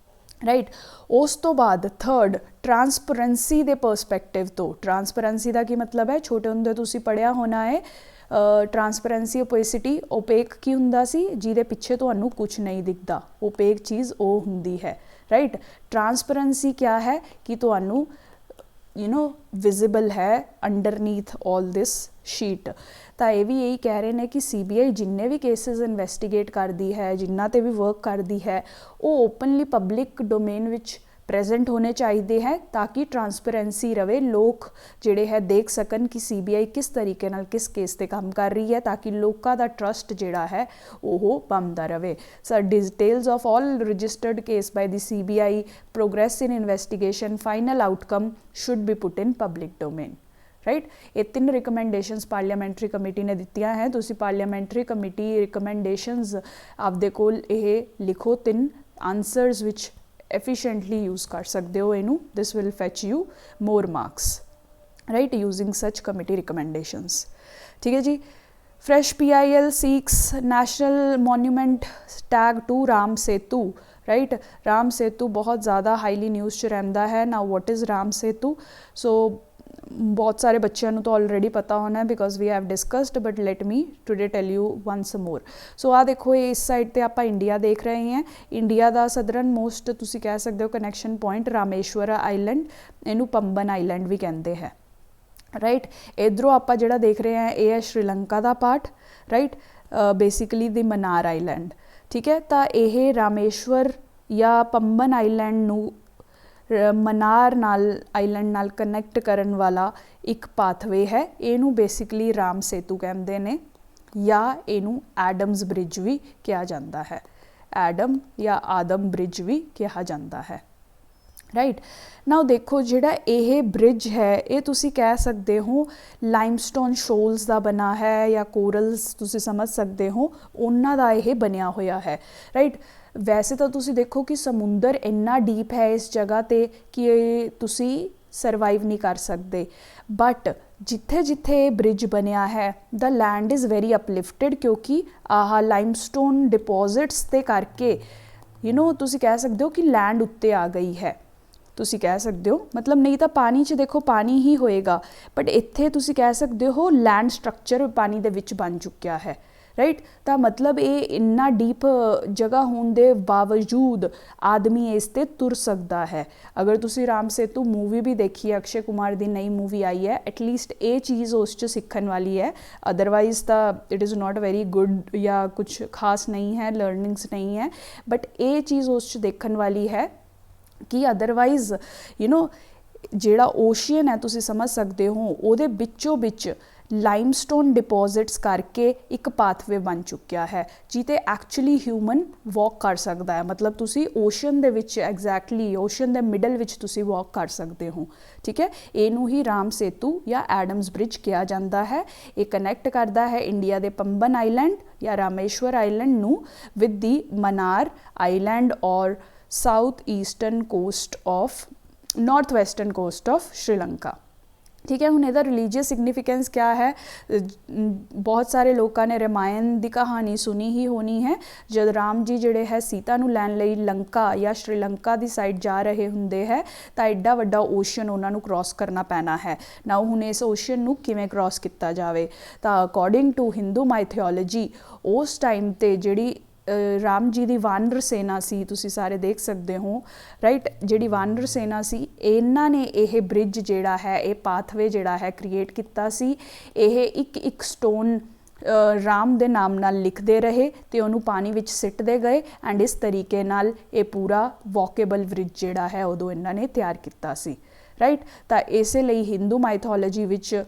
ਰਾਈਟ। ਉਸ ਤੋਂ ਬਾਅਦ ਥਰਡ, ਟਰਾਂਸਪੇਰੈਂਸੀ ਦੇ ਪਰਸਪੈਕਟਿਵ ਤੋਂ। ਟਰਾਂਸਪੇਰੈਂਸੀ ਦਾ ਕੀ ਮਤਲਬ ਹੈ? ਛੋਟੇ ਹੁੰਦੇ ਤੁਸੀਂ ਪੜ੍ਹਿਆ ਹੋਣਾ ਹੈ ਟਰਾਂਸਪੇਰੈਂਸੀ, ਓਪੇਸਿਟੀ। ਓਪੇਕ ਕੀ ਹੁੰਦਾ ਸੀ? ਜਿਹਦੇ ਪਿੱਛੇ ਤੁਹਾਨੂੰ ਕੁਛ ਨਹੀਂ ਦਿਖਦਾ, ਓਪੇਕ ਚੀਜ਼ ਉਹ ਹੁੰਦੀ ਹੈ, ਰਾਈਟ। ਟਰਾਂਸਪੇਰੈਂਸੀ ਕਿਆ ਹੈ ਕਿ ਤੁਹਾਨੂੰ ਵਿਜ਼ੀਬਲ ਹੈ ਅੰਡਰਨੀਥ ਆਲ ਦਿਸ ਸ਼ੀਟ। ਤਾਂ ਇਹ ਵੀ ਇਹੀ ਕਹਿ ਰਹੇ ਨੇ ਕਿ CBI ਜਿੰਨੇ ਵੀ ਕੇਸਿਸ ਇਨਵੈਸਟੀਗੇਟ ਕਰਦੀ ਹੈ, ਜਿਨ੍ਹਾਂ 'ਤੇ ਵੀ ਵਰਕ ਕਰਦੀ ਹੈ, ਉਹ ਓਪਨਲੀ ਪਬਲਿਕ ਡੋਮੇਨ ਵਿੱਚ ਪ੍ਰੈਜ਼ੈਂਟ ਹੋਣੇ ਚਾਹੀਦੇ ਹੈ ਤਾਂ ਕਿ ਟਰਾਂਸਪੇਰੈਂਸੀ ਰਵੇ, ਲੋਕ ਜਿਹੜੇ ਹੈ ਦੇਖ ਸਕਣ ਕਿ CBI ਕਿਸ ਤਰੀਕੇ ਨਾਲ ਕਿਸ ਕੇਸ 'ਤੇ ਕੰਮ ਕਰ ਰਹੀ ਹੈ, ਤਾਂ ਕਿ ਲੋਕਾਂ ਦਾ ਟਰਸਟ ਜਿਹੜਾ ਹੈ ਉਹ ਬਣਦਾ ਰਵੇ। Sir, details of all registered case by the CBI, progress in investigation, final outcome should be put in public domain, right. ਇਹ 3 ਰਿਕਮੈਂਡੇਸ਼ਨਸ ਪਾਰਲੀਮੈਂਟਰੀ ਕਮੇਟੀ ਨੇ ਦਿੱਤੀਆਂ ਹੈ। ਤੁਸੀਂ ਪਾਰਲੀਮੈਂਟਰੀ ਕਮੇਟੀ ਰਿਕਮੈਂਡੇਸ਼ਨਸ ਆਪਦੇ ਕੋਲ ਇਹ ਲਿਖੋ, 3 ਆਨਸਰਸ ਵਿੱਚ efficiently use ਕਰ ਸਕਦੇ ਹੋ ਇਹਨੂੰ। this will fetch you more marks, right, using such committee recommendations, ਠੀਕ ਹੈ ਜੀ। fresh PIL seeks national monument tag to Ram Setu, right। Ram Setu ਬਹੁਤ ਜ਼ਿਆਦਾ ਹਾਈਲੀ ਨਿਊਜ਼ 'ਚ ਰਹਿੰਦਾ ਹੈ। now what is Ram Setu? so ਬਹੁਤ ਸਾਰੇ ਬੱਚਿਆਂ ਨੂੰ ਤਾਂ ਆਲਰੇਡੀ ਪਤਾ ਹੋਣਾ because we have discussed, but let me today tell you once more. So ਆਹ ਦੇਖੋ, ਇਸ ਸਾਈਡ 'ਤੇ ਆਪਾਂ ਇੰਡੀਆ ਦੇਖ ਰਹੇ ਹਾਂ। ਇੰਡੀਆ ਦਾ ਸਦਰਨ ਮੋਸਟ ਤੁਸੀਂ ਕਹਿ ਸਕਦੇ ਹੋ ਕਨੈਕਸ਼ਨ ਪੁਆਇੰਟ ਰਾਮੇਸ਼ਵਰਾ ਆਈਲੈਂਡ, ਇਹਨੂੰ ਪੰਬਨ ਆਈਲੈਂਡ ਵੀ ਕਹਿੰਦੇ ਹੈ, ਰਾਈਟ। ਇੱਧਰੋਂ ਆਪਾਂ ਜਿਹੜਾ ਦੇਖ ਰਹੇ ਹਾਂ ਇਹ ਹੈ ਸ਼੍ਰੀਲੰਕਾ ਦਾ ਪਾਰਟ, ਰਾਈਟ, ਬੇਸਿਕਲੀ ਦੀ ਮਨਾਰ ਆਈਲੈਂਡ, ਠੀਕ ਹੈ। ਤਾਂ ਇਹ ਰਾਮੇਸ਼ਵਰ ਜਾਂ ਪੰਬਨ ਆਈਲੈਂਡ ਨੂੰ ਮਨਾਰ ਨਾਲ ਆਈਲੈਂਡ ਨਾਲ ਕਨੈਕਟ ਕਰਨ ਵਾਲਾ ਇੱਕ ਪਾਥਵੇ ਹੈ। ਇਹਨੂੰ ਬੇਸਿਕਲੀ ਰਾਮ ਸੇਤੂ ਕਹਿੰਦੇ ਨੇ, ਜਾਂ ਇਹਨੂੰ ਐਡਮਸ ਬ੍ਰਿਜ ਵੀ ਕਿਹਾ ਜਾਂਦਾ ਹੈ। ਐਡਮ ਜਾਂ ਆਦਮ ਬ੍ਰਿਜ ਵੀ ਕਿਹਾ ਜਾਂਦਾ ਹੈ, ਰਾਈਟ। ਨਾਓ ਦੇਖੋ, ਜਿਹੜਾ ਇਹ ਬ੍ਰਿਜ ਹੈ ਇਹ ਤੁਸੀਂ ਕਹਿ ਸਕਦੇ ਹੋ ਲਾਈਮਸਟੋਨ ਸ਼ੋਲਸ ਦਾ ਬਣਾ ਹੈ, ਜਾਂ ਕੋਰਲਸ ਤੁਸੀਂ ਸਮਝ ਸਕਦੇ ਹੋ, ਉਹਨਾਂ ਦਾ ਇਹ ਬਣਿਆ ਹੋਇਆ ਹੈ, ਰਾਈਟ। ਵੈਸੇ ਤਾਂ ਤੁਸੀਂ ਦੇਖੋ ਕਿ ਸਮੁੰਦਰ ਇੰਨਾ ਡੀਪ ਹੈ ਇਸ ਜਗ੍ਹਾ 'ਤੇ ਕਿ ਤੁਸੀਂ ਸਰਵਾਈਵ ਨਹੀਂ ਕਰ ਸਕਦੇ, ਬਟ ਜਿੱਥੇ ਜਿੱਥੇ ਇਹ ਬ੍ਰਿਜ ਬਣਿਆ ਹੈ ਦਾ ਲੈਂਡ ਇਜ਼ ਵੈਰੀ ਅਪਲਿਫਟਡ, ਕਿਉਂਕਿ ਆਹ ਲਾਈਮਸਟੋਨ ਡਿਪੋਜ਼ਿਟਸ ਦੇ ਕਰਕੇ ਤੁਸੀਂ ਕਹਿ ਸਕਦੇ ਹੋ ਕਿ ਲੈਂਡ ਉੱਤੇ ਆ ਗਈ ਹੈ, ਤੁਸੀਂ ਕਹਿ ਸਕਦੇ ਹੋ। ਮਤਲਬ ਨਹੀਂ ਤਾਂ ਪਾਣੀ 'ਚ ਦੇਖੋ ਪਾਣੀ ਹੀ ਹੋਏਗਾ, ਬਟ ਇੱਥੇ ਤੁਸੀਂ ਕਹਿ ਸਕਦੇ ਹੋ ਲੈਂਡ ਸਟਰਕਚਰ ਪਾਣੀ ਦੇ ਵਿੱਚ ਬਣ ਚੁੱਕਿਆ ਹੈ, ਰਾਈਟ। ਤਾਂ ਮਤਲਬ ਇਹ ਇੰਨਾ ਡੀਪ ਜਗ੍ਹਾ ਹੋਣ ਦੇ ਬਾਵਜੂਦ ਆਦਮੀ ਇਸ 'ਤੇ ਤੁਰ ਸਕਦਾ ਹੈ। ਅਗਰ ਤੁਸੀਂ ਰਾਮ ਸੇਤੂ ਮੂਵੀ ਵੀ ਦੇਖੀ ਹੈ, ਅਕਸ਼ੇ ਕੁਮਾਰ ਦੀ ਨਈ ਮੂਵੀ ਆਈ ਹੈ, ਐਟਲੀਸਟ ਇਹ ਚੀਜ਼ ਉਸ 'ਚ ਸਿੱਖਣ ਵਾਲੀ ਹੈ। ਅਦਰਵਾਈਜ਼ ਤਾਂ it is not very good ਜਾਂ ਕੁਛ ਖਾਸ ਨਹੀਂ ਹੈ, ਲਰਨਿੰਗਸ ਨਹੀਂ ਹੈ, ਬਟ ਇਹ ਚੀਜ਼ ਉਸ 'ਚ ਦੇਖਣ ਵਾਲੀ ਹੈ ਕਿ ਅਦਰਵਾਈਜ਼ ਜਿਹੜਾ ਓਸ਼ੀਅਨ ਹੈ ਤੁਸੀਂ ਸਮਝ ਸਕਦੇ ਹੋ, ਉਹਦੇ ਵਿੱਚੋਂ ਵਿੱਚ ਲਾਈਮਸਟੋਨ ਡਿਪੋਜ਼ਿਟਸ ਕਰਕੇ ਇੱਕ ਪਾਥਵੇ ਬਣ ਚੁੱਕਿਆ ਹੈ ਜਿਹਤੇ ਐਕਚੁਅਲੀ ਹਿਊਮਨ ਵਾਕ ਕਰ ਸਕਦਾ ਹੈ। ਮਤਲਬ ਤੁਸੀਂ ਓਸ਼ਨ ਦੇ ਵਿੱਚ, ਐਗਜ਼ੈਕਟਲੀ ਓਸ਼ਨ ਦੇ ਮਿਡਲ ਵਿੱਚ ਤੁਸੀਂ ਵਾਕ ਕਰ ਸਕਦੇ ਹੋ, ਠੀਕ ਹੈ। ਇਹਨੂੰ ਹੀ ਰਾਮ ਸੇਤੂ ਜਾਂ ਐਡਮਸ ਬ੍ਰਿਜ ਕਿਹਾ ਜਾਂਦਾ ਹੈ। ਇਹ ਕਨੈਕਟ ਕਰਦਾ ਹੈ ਇੰਡੀਆ ਦੇ ਪੰਬਨ ਆਈਲੈਂਡ ਜਾਂ ਰਾਮੇਸ਼ਵਰ ਆਈਲੈਂਡ ਨੂੰ ਵਿਦ ਦੀ ਮਨਾਰ ਆਈਲੈਂਡ ਔਰ south eastern cost of, north western cost of Sri Lanka, ਠੀਕ ਹੈ। ਹੁਣ ਇਹਦਾ ਰਿਲੀਜੀਅਸ ਸਿਗਨੀਫਿਕੈਂਸ ਕਿਆ ਹੈ? ਬਹੁਤ ਸਾਰੇ ਲੋਕਾਂ ਨੇ ਰਾਮਾਇਣ ਦੀ ਕਹਾਣੀ ਸੁਣੀ ਹੀ ਹੋਣੀ ਹੈ। ਜਦ ਰਾਮ ਜੀ ਜਿਹੜੇ ਹੈ ਸੀਤਾ ਨੂੰ ਲੈਣ ਲਈ ਲੰਕਾ ਜਾਂ ਸ਼੍ਰੀਲੰਕਾ ਦੀ ਸਾਈਡ ਜਾ ਰਹੇ ਹੁੰਦੇ ਹੈ ਤਾਂ ਐਡਾ ਵੱਡਾ ਓਸ਼ਨ ਉਹਨਾਂ ਨੂੰ ਕ੍ਰੋਸ ਕਰਨਾ ਪੈਣਾ ਹੈ। ਨਾਓ ਹੁਣ ਇਸ ਓਸ਼ਨ ਨੂੰ ਕਿਵੇਂ ਕ੍ਰੋਸ ਕੀਤਾ ਜਾਵੇ? ਤਾਂ ਅਕੋਰਡਿੰਗ ਟੂ ਹਿੰਦੂ ਮਾਈਥੋਲੋਜੀ ਉਸ ਟਾਈਮ 'ਤੇ ਜਿਹੜੀ ਰਾਮ ਜੀ ਦੀ ਵਾਨਰ ਸੈਨਾ ਸੀ, ਤੁਸੀਂ ਸਾਰੇ ਦੇਖ ਸਕਦੇ ਹੋ ਰਾਈਟ, ਜਿਹੜੀ ਵਾਨਰ ਸੈਨਾ ਸੀ ਇਹਨਾਂ ਨੇ ਇਹ ਬ੍ਰਿਜ ਜਿਹੜਾ ਹੈ, ਇਹ ਪਾਥਵੇ ਜਿਹੜਾ ਹੈ ਕ੍ਰੀਏਟ ਕੀਤਾ ਸੀ। ਇਹ ਇੱਕ ਇੱਕ ਸਟੋਨ ਰਾਮ ਦੇ ਨਾਮ ਨਾਲ ਲਿਖਦੇ ਰਹੇ ਤੇ ਉਹਨੂੰ ਪਾਣੀ ਵਿੱਚ ਸਿੱਟਦੇ ਗਏ ਐਂਡ ਇਸ ਤਰੀਕੇ ਨਾਲ ਇਹ ਪੂਰਾ ਵਾਕੇਬਲ ਬ੍ਰਿਜ ਜਿਹੜਾ ਹੈ ਉਦੋਂ ਇਹਨਾਂ ਨੇ ਤਿਆਰ ਕੀਤਾ ਸੀ ਰਾਈਟ। ਤਾਂ ਇਸੇ ਲਈ ਹਿੰਦੂ ਮਾਈਥੋਲੋਜੀ ਵਿੱਚ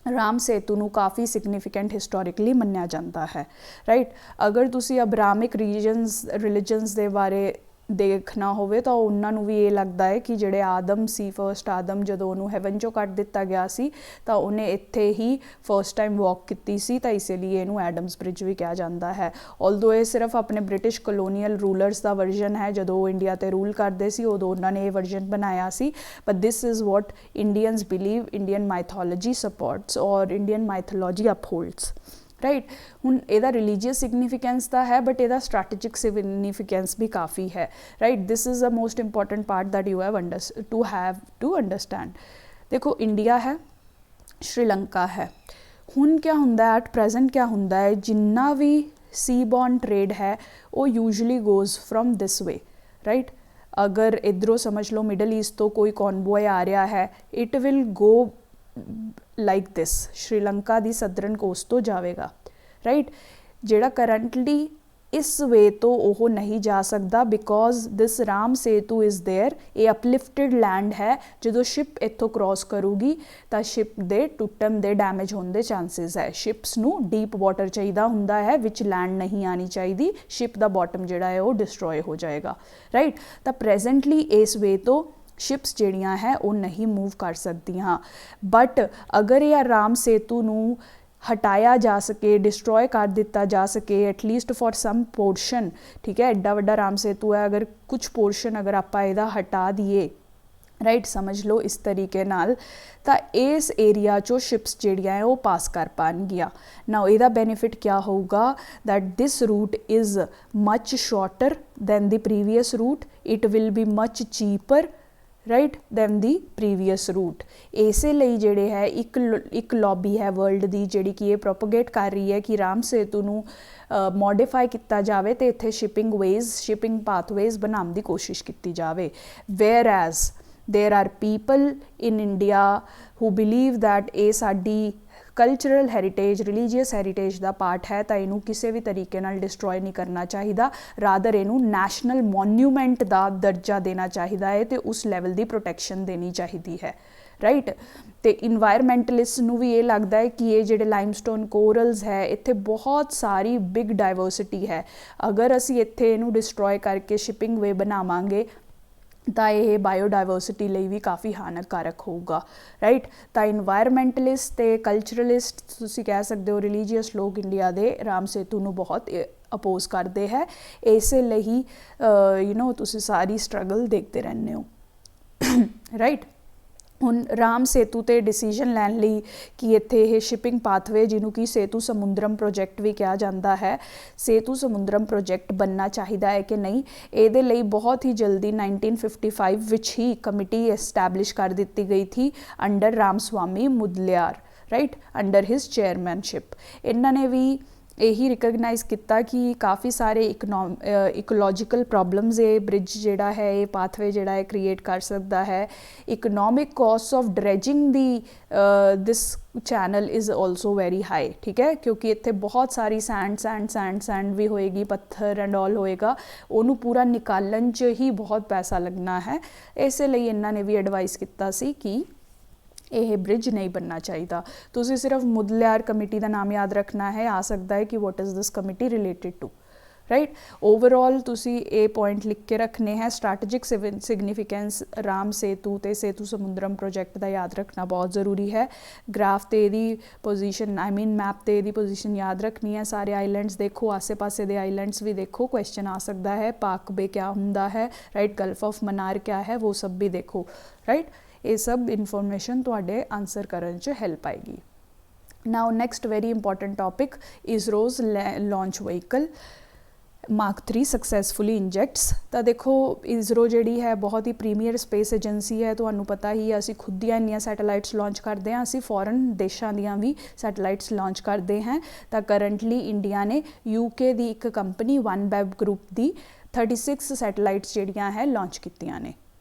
ਰਾਮ ਸੇਤੂ ਨੂੰ ਕਾफ़ी ਸਿਗਨੀਫਿਕੈਂਟ ਹਿਸਟੋਰਿਕਲੀ ਮੰਨਿਆ ਜਾਂਦਾ ਹੈ ਰਾਈਟ। ਅਗਰ ਤੁਸੀਂ ਅਬਰਾਮਿਕ ਰਿਲੀਜਨਸ ਦੇ ਬਾਰੇ ਦੇਖਣਾ ਹੋਵੇ ਤਾਂ ਉਹਨਾਂ ਨੂੰ ਵੀ ਇਹ ਲੱਗਦਾ ਹੈ ਕਿ ਜਿਹੜੇ ਆਦਮ ਸੀ, ਫਸਟ ਆਦਮ, ਜਦੋਂ ਉਹਨੂੰ ਹੈਵਨ 'ਚੋਂ ਕੱਢ ਦਿੱਤਾ ਗਿਆ ਸੀ ਤਾਂ ਉਹਨੇ ਇੱਥੇ ਹੀ ਫਸਟ ਟਾਈਮ ਵਾਕ ਕੀਤੀ ਸੀ, ਤਾਂ ਇਸੇ ਲਈ ਇਹਨੂੰ ਐਡਮਸ ਬ੍ਰਿਜ ਵੀ ਕਿਹਾ ਜਾਂਦਾ ਹੈ। ਆਲਦੋ ਇਹ ਸਿਰਫ ਆਪਣੇ ਬ੍ਰਿਟਿਸ਼ ਕਲੋਨੀਅਲ ਰੂਲਰਸ ਦਾ ਵਰਜ਼ਨ ਹੈ, ਜਦੋਂ ਉਹ ਇੰਡੀਆ 'ਤੇ ਰੂਲ ਕਰਦੇ ਸੀ ਉਦੋਂ ਉਹਨਾਂ ਨੇ ਇਹ ਵਰਜ਼ਨ ਬਣਾਇਆ ਸੀ। But this is what Indians believe, Indian mythology supports ਔਰ ਇੰਡੀਅਨ ਮਾਈਥੋਲੋਜੀ ਅਪਹੋਲਡਸ ਰਾਈਟ। ਹੁਣ ਇਹਦਾ ਰਿਲੀਜੀਅਸ ਸਿਗਨੀਫਿਕੈਂਸ ਤਾਂ ਹੈ ਬਟ ਇਹਦਾ ਸਟ੍ਰੈਟੇਜਿਕ ਸਿਗਨੀਫਿਕੈਂਸ ਵੀ ਕਾफ़ੀ ਹੈ right. This is a most important part that you have to understand. देखो इंडिया है, श्रीलंका है, ਹੁਣ क्या ਹੁੰਦਾ ਐਟ ਪ੍ਰੈਜ਼ੈਂਟ, क्या ਹੁੰਦਾ ਹੈ ਜਿੰਨਾ ਵੀ ਸੀਬੌਰਨ ਟ੍ਰੇਡ ਹੈ ਉਹ usually goes from this way right. ਅਗਰ ਇੱਧਰੋਂ ਸਮਝ ਲਓ ਮਿਡਲ ਈਸਟ ਤੋਂ ਕੋਈ ਕੌਨਵੋਏ ਆ ਰਿਹਾ ਹੈ, it will go like this, Sri Lanka the southern cost ਤੋਂ ਜਾਵੇਗਾ ਰਾਈਟ। ਜਿਹੜਾ ਕਰੰਟਲੀ ਇਸ ਵੇ ਤੋਂ ਉਹ ਨਹੀਂ ਜਾ ਸਕਦਾ because this Ram Setu is there. ਇਹ ਅਪਲਿਫਟਡ ਲੈਂਡ ਹੈ, ਜਦੋਂ ਸ਼ਿਪ ਇੱਥੋਂ ਕ੍ਰੋਸ ਕਰੂਗੀ ਤਾਂ ਸ਼ਿਪ ਦੇ ਟੁੱਟਣ ਦੇ ਡੈਮੇਜ ਹੋਣ ਦੇ ਚਾਂਸਿਸ ਹੈ। ਸ਼ਿਪਸ ਨੂੰ ਡੀਪ ਵਾਟਰ ਚਾਹੀਦਾ ਹੁੰਦਾ ਹੈ, ਵਿੱਚ ਲੈਂਡ ਨਹੀਂ ਆਣੀ ਚਾਹੀਦੀ, ਸ਼ਿਪ ਦਾ ਬਾਟਮ ਜਿਹੜਾ ਹੈ ਉਹ ਡਿਸਟਰੋਏ ਹੋ ਜਾਏਗਾ ਰਾਈਟ। ਤਾਂ ਪ੍ਰੈਜ਼ੈਂਟਲੀ ਇਸ ਵੇ ਤੋਂ ਸ਼ਿਪਸ ਜਿਹੜੀਆਂ ਹੈ ਉਹ ਨਹੀਂ ਮੂਵ ਕਰ ਸਕਦੀਆਂ। ਬਟ ਅਗਰ ਇਹ ਰਾਮ ਸੇਤੂ ਨੂੰ ਹਟਾਇਆ ਜਾ ਸਕੇ, ਡਿਸਟਰੋਏ ਕਰ ਦਿੱਤਾ ਜਾ ਸਕੇ ਐਟਲੀਸਟ ਫॉर ਸਮ ਪੋਰਸ਼ਨ, ਠੀਕ ਹੈ, ਐਡਾ ਵੱਡਾ ਰਾਮ ਸੇਤੂ ਹੈ, ਅਗਰ ਕੁਝ ਪੋਰਸ਼ਨ ਅਗਰ ਆਪਾਂ ਇਹਦਾ ਹਟਾ ਦਈਏ ਰਾਈਟ, ਸਮਝ ਲਓ ਇਸ ਤਰੀਕੇ ਨਾਲ, ਤਾਂ ਇਸ ਏਰੀਆ 'ਚੋਂ ਸ਼ਿਪਸ ਜਿਹੜੀਆਂ ਹੈ ਉਹ ਪਾਸ ਕਰ ਪਾਉਣਗੀਆਂ। ਨਾ ਇਹਦਾ ਬੈਨੀਫਿਟ ਕਿਆ ਹੋਊਗਾ that this route is much shorter than the previous route, it will be much cheaper right than the previous route. ਇਸੇ ਲਈ ਜਿਹੜੇ ਹੈ ਇੱਕ ਲੌਬੀ ਹੈ ਵਰਲਡ ਦੀ ਜਿਹੜੀ ਕਿ ਇਹ ਪ੍ਰੋਪੋਗੇਟ ਕਰ ਰਹੀ ਹੈ ਕਿ ਰਾਮ ਸੇਤੂ ਨੂੰ ਮੋਡੀਫਾਈ ਕੀਤਾ ਜਾਵੇ ਅਤੇ ਇੱਥੇ ਸ਼ਿਪਿੰਗ ਪਾਥਵੇਜ਼ ਬਣਾਉਣ ਦੀ ਕੋਸ਼ਿਸ਼ ਕੀਤੀ ਜਾਵੇ। Whereas there are people in India who believe that ਇਹ ਸਾਡੀ ਕਲਚਰਲ ਹੈਰੀਟੇਜ, ਰਿਲੀਜੀਅਸ ਹੈਰੀਟੇਜ ਦਾ ਪਾਰਟ ਹੈ, ਤਾਂ ਇਹਨੂੰ ਕਿਸੇ ਵੀ ਤਰੀਕੇ ਨਾਲ ਡਿਸਟਰੋਏ ਨਹੀਂ ਕਰਨਾ ਚਾਹੀਦਾ, ਰਾਦਰ ਇਹਨੂੰ ਨੈਸ਼ਨਲ ਮੋਨੂਮੈਂਟ ਦਾ ਦਰਜਾ ਦੇਣਾ ਚਾਹੀਦਾ ਹੈ ਅਤੇ ਉਸ ਲੈਵਲ ਦੀ ਪ੍ਰੋਟੈਕਸ਼ਨ ਦੇਣੀ ਚਾਹੀਦੀ ਹੈ ਰਾਈਟ। ਅਤੇ ਇਨਵਾਇਰਮੈਂਟਲਿਸਟ ਨੂੰ ਵੀ ਇਹ ਲੱਗਦਾ ਹੈ ਕਿ ਇਹ ਜਿਹੜੇ ਲਾਈਮਸਟੋਨ ਕੋਰਲਸ ਹੈ ਇੱਥੇ ਬਹੁਤ ਸਾਰੀ ਬਿਗ ਡਾਇਵਰਸਿਟੀ ਹੈ, ਅਗਰ ਅਸੀਂ ਇੱਥੇ ਇਹਨੂੰ ਡਿਸਟਰੋਏ ਕਰਕੇ ਸ਼ਿਪਿੰਗ ਵੇ ਬਣਾਵਾਂਗੇ ਤਾਂ ਇਹ ਬਾਇਓਡਾਇਵਰਸਿਟੀ ਲਈ ਵੀ ਕਾਫੀ ਹਾਨੀਕਾਰਕ ਹੋਊਗਾ ਰਾਈਟ। ਤਾਂ ਇਨਵਾਇਰਮੈਂਟਲਿਸਟ ਅਤੇ ਕਲਚਰਲਿਸਟ ਤੁਸੀਂ ਕਹਿ ਸਕਦੇ ਹੋ ਰਿਲੀਜੀਅਸ ਲੋਕ ਇੰਡੀਆ ਦੇ ਰਾਮ ਸੇਤੂ ਨੂੰ ਬਹੁਤ ਅਪੋਜ਼ ਕਰਦੇ ਹੈ, ਇਸੇ ਲਈ ਤੁਸੀਂ ਸਾਰੀ ਸਟਰਗਲ ਦੇਖਦੇ ਰਹਿੰਦੇ ਹੋ ਰਾਈਟ। ਹੁਣ ਰਾਮ ਸੇਤੂ 'ਤੇ ਡਿਸੀਜਨ ਲੈਣ ਲਈ ਕਿ ਇੱਥੇ ਇਹ ਸ਼ਿਪਿੰਗ ਪਾਥਵੇ ਜਿਹਨੂੰ ਕਿ ਸੇਤੂ ਸਮੁੰਦਰਮ ਪ੍ਰੋਜੈਕਟ ਵੀ ਕਿਹਾ ਜਾਂਦਾ ਹੈ, ਸੇਤੂ ਸਮੁੰਦਰਮ ਪ੍ਰੋਜੈਕਟ ਬਣਨਾ ਚਾਹੀਦਾ ਹੈ ਕਿ ਨਹੀਂ, ਇਹਦੇ ਲਈ ਬਹੁਤ ਹੀ ਜਲਦੀ 1955 ਵਿੱਚ ਹੀ ਕਮੇਟੀ ਐਸਟੈਬਲਿਸ਼ ਕਰ ਦਿੱਤੀ ਗਈ ਥੀ under Ramaswami Mudaliar right, under his chairmanship. ਇਹਨਾਂ ਨੇ ਵੀ ਇਹੀ ਰਿਕਗਨਾਈਜ਼ ਕੀਤਾ ਕਿ ਕਾਫੀ ਸਾਰੇ ਇਕੋਲੋਜੀਕਲ ਪ੍ਰੋਬਲਮਸ ਇਹ ਬ੍ਰਿਜ ਜਿਹੜਾ ਹੈ, ਇਹ ਪਾਥਵੇ ਜਿਹੜਾ ਹੈ ਕ੍ਰੀਏਟ ਕਰ ਸਕਦਾ ਹੈ। Economic cost of dredging the this channel is also very high, ਠੀਕ ਹੈ, ਕਿਉਂਕਿ ਇੱਥੇ ਬਹੁਤ ਸਾਰੀ ਸੈਂਡ ਵੀ ਹੋਏਗੀ, ਪੱਥਰ ਐਂਡ ਆਲ ਹੋਏਗਾ, ਉਹਨੂੰ ਪੂਰਾ ਨਿਕਾਲਣ 'ਚ ਹੀ ਬਹੁਤ ਪੈਸਾ ਲੱਗਣਾ ਹੈ। ਇਸੇ ਲਈ ਇਹਨਾਂ ਨੇ ਵੀ ਐਡਵਾਈਸ ਕੀਤਾ ਸੀ ਕਿ ਇਹ ਬ੍ਰਿਜ ਨਹੀਂ ਬਣਨਾ ਚਾਹੀਦਾ। ਤੁਸੀਂ ਸਿਰਫ ਮੁਦਲਿਆਰ ਕਮੇਟੀ ਦਾ ਨਾਮ ਯਾਦ ਰੱਖਣਾ ਹੈ, ਆ ਸਕਦਾ ਹੈ ਕਿ what is this committee related to right. Overall ਤੁਸੀਂ ਇਹ ਪੁਆਇੰਟ ਲਿਖ ਕੇ ਰੱਖਣੇ ਹੈ, ਸਟ੍ਰੈਟੇਜਿਕ ਸਿਗਨੀਫਿਕੈਂਸ ਰਾਮ ਸੇਤੂ ਅਤੇ ਸੇਤੂ ਸਮੁੰਦਰਮ ਪ੍ਰੋਜੈਕਟ ਦਾ ਯਾਦ ਰੱਖਣਾ ਬਹੁਤ ਜ਼ਰੂਰੀ ਹੈ। ਗ੍ਰਾਫ 'ਤੇ ਇਹਦੀ ਪੋਜੀਸ਼ਨ ਮੈਪ 'ਤੇ ਇਹਦੀ ਪੋਜੀਸ਼ਨ ਯਾਦ ਰੱਖਣੀ ਹੈ। ਸਾਰੇ ਆਈਲੈਂਡਸ ਦੇਖੋ, ਆਸੇ ਪਾਸੇ ਦੇ ਆਈਲੈਂਡਸ ਵੀ ਦੇਖੋ, ਕੁਐਸਚਨ ਆ ਸਕਦਾ ਹੈ ਪਾਕ ਬੇ ਕਿਆ ਹੁੰਦਾ ਹੈ ਰਾਈਟ, ਗਲਫ ਆਫ ਮਨਾਰ ਕਿਆ ਹੈ, ਉਹ ਸਭ ਵੀ ਦੇਖੋ ਰਾਈਟ। ਇਹ ਸਭ ਇਨਫੋਰਮੇਸ਼ਨ ਤੁਹਾਡੇ ਆਨਸਰ ਕਰਨ 'ਚ ਹੈਲਪ ਆਏਗੀ। Now next very important topic ISRO's launch vehicle. Mark 3 successfully injects. ਤਾਂ ਦੇਖੋ ਇਜ਼ਰੋ ਜਿਹੜੀ ਹੈ ਬਹੁਤ ਹੀ ਪ੍ਰੀਮੀਅਰ ਸਪੇਸ ਏਜੰਸੀ ਹੈ, ਤੁਹਾਨੂੰ ਪਤਾ ਹੀ ਅਸੀਂ ਖੁਦ ਦੀਆਂ ਇੰਨੀਆਂ ਸੈਟੇਲਾਈਟਸ ਲਾਂਚ ਕਰਦੇ ਹਾਂ, ਅਸੀਂ ਫੋਰਨ ਦੇਸ਼ਾਂ ਦੀਆਂ ਵੀ ਸੈਟੇਲਾਈਟਸ ਲਾਂਚ ਕਰਦੇ ਹਾਂ। ਤਾਂ ਕਰੰਟਲੀ ਇੰਡੀਆ ਨੇ UK ਦੀ ਇੱਕ ਕੰਪਨੀ OneWeb ਗਰੁੱਪ ਦੀ 36 ਸੈਟੇਲਾਈਟਸ ਜਿਹੜੀਆਂ ਹੈ ਲਾਂਚ ਕੀਤੀਆਂ ਨੇ।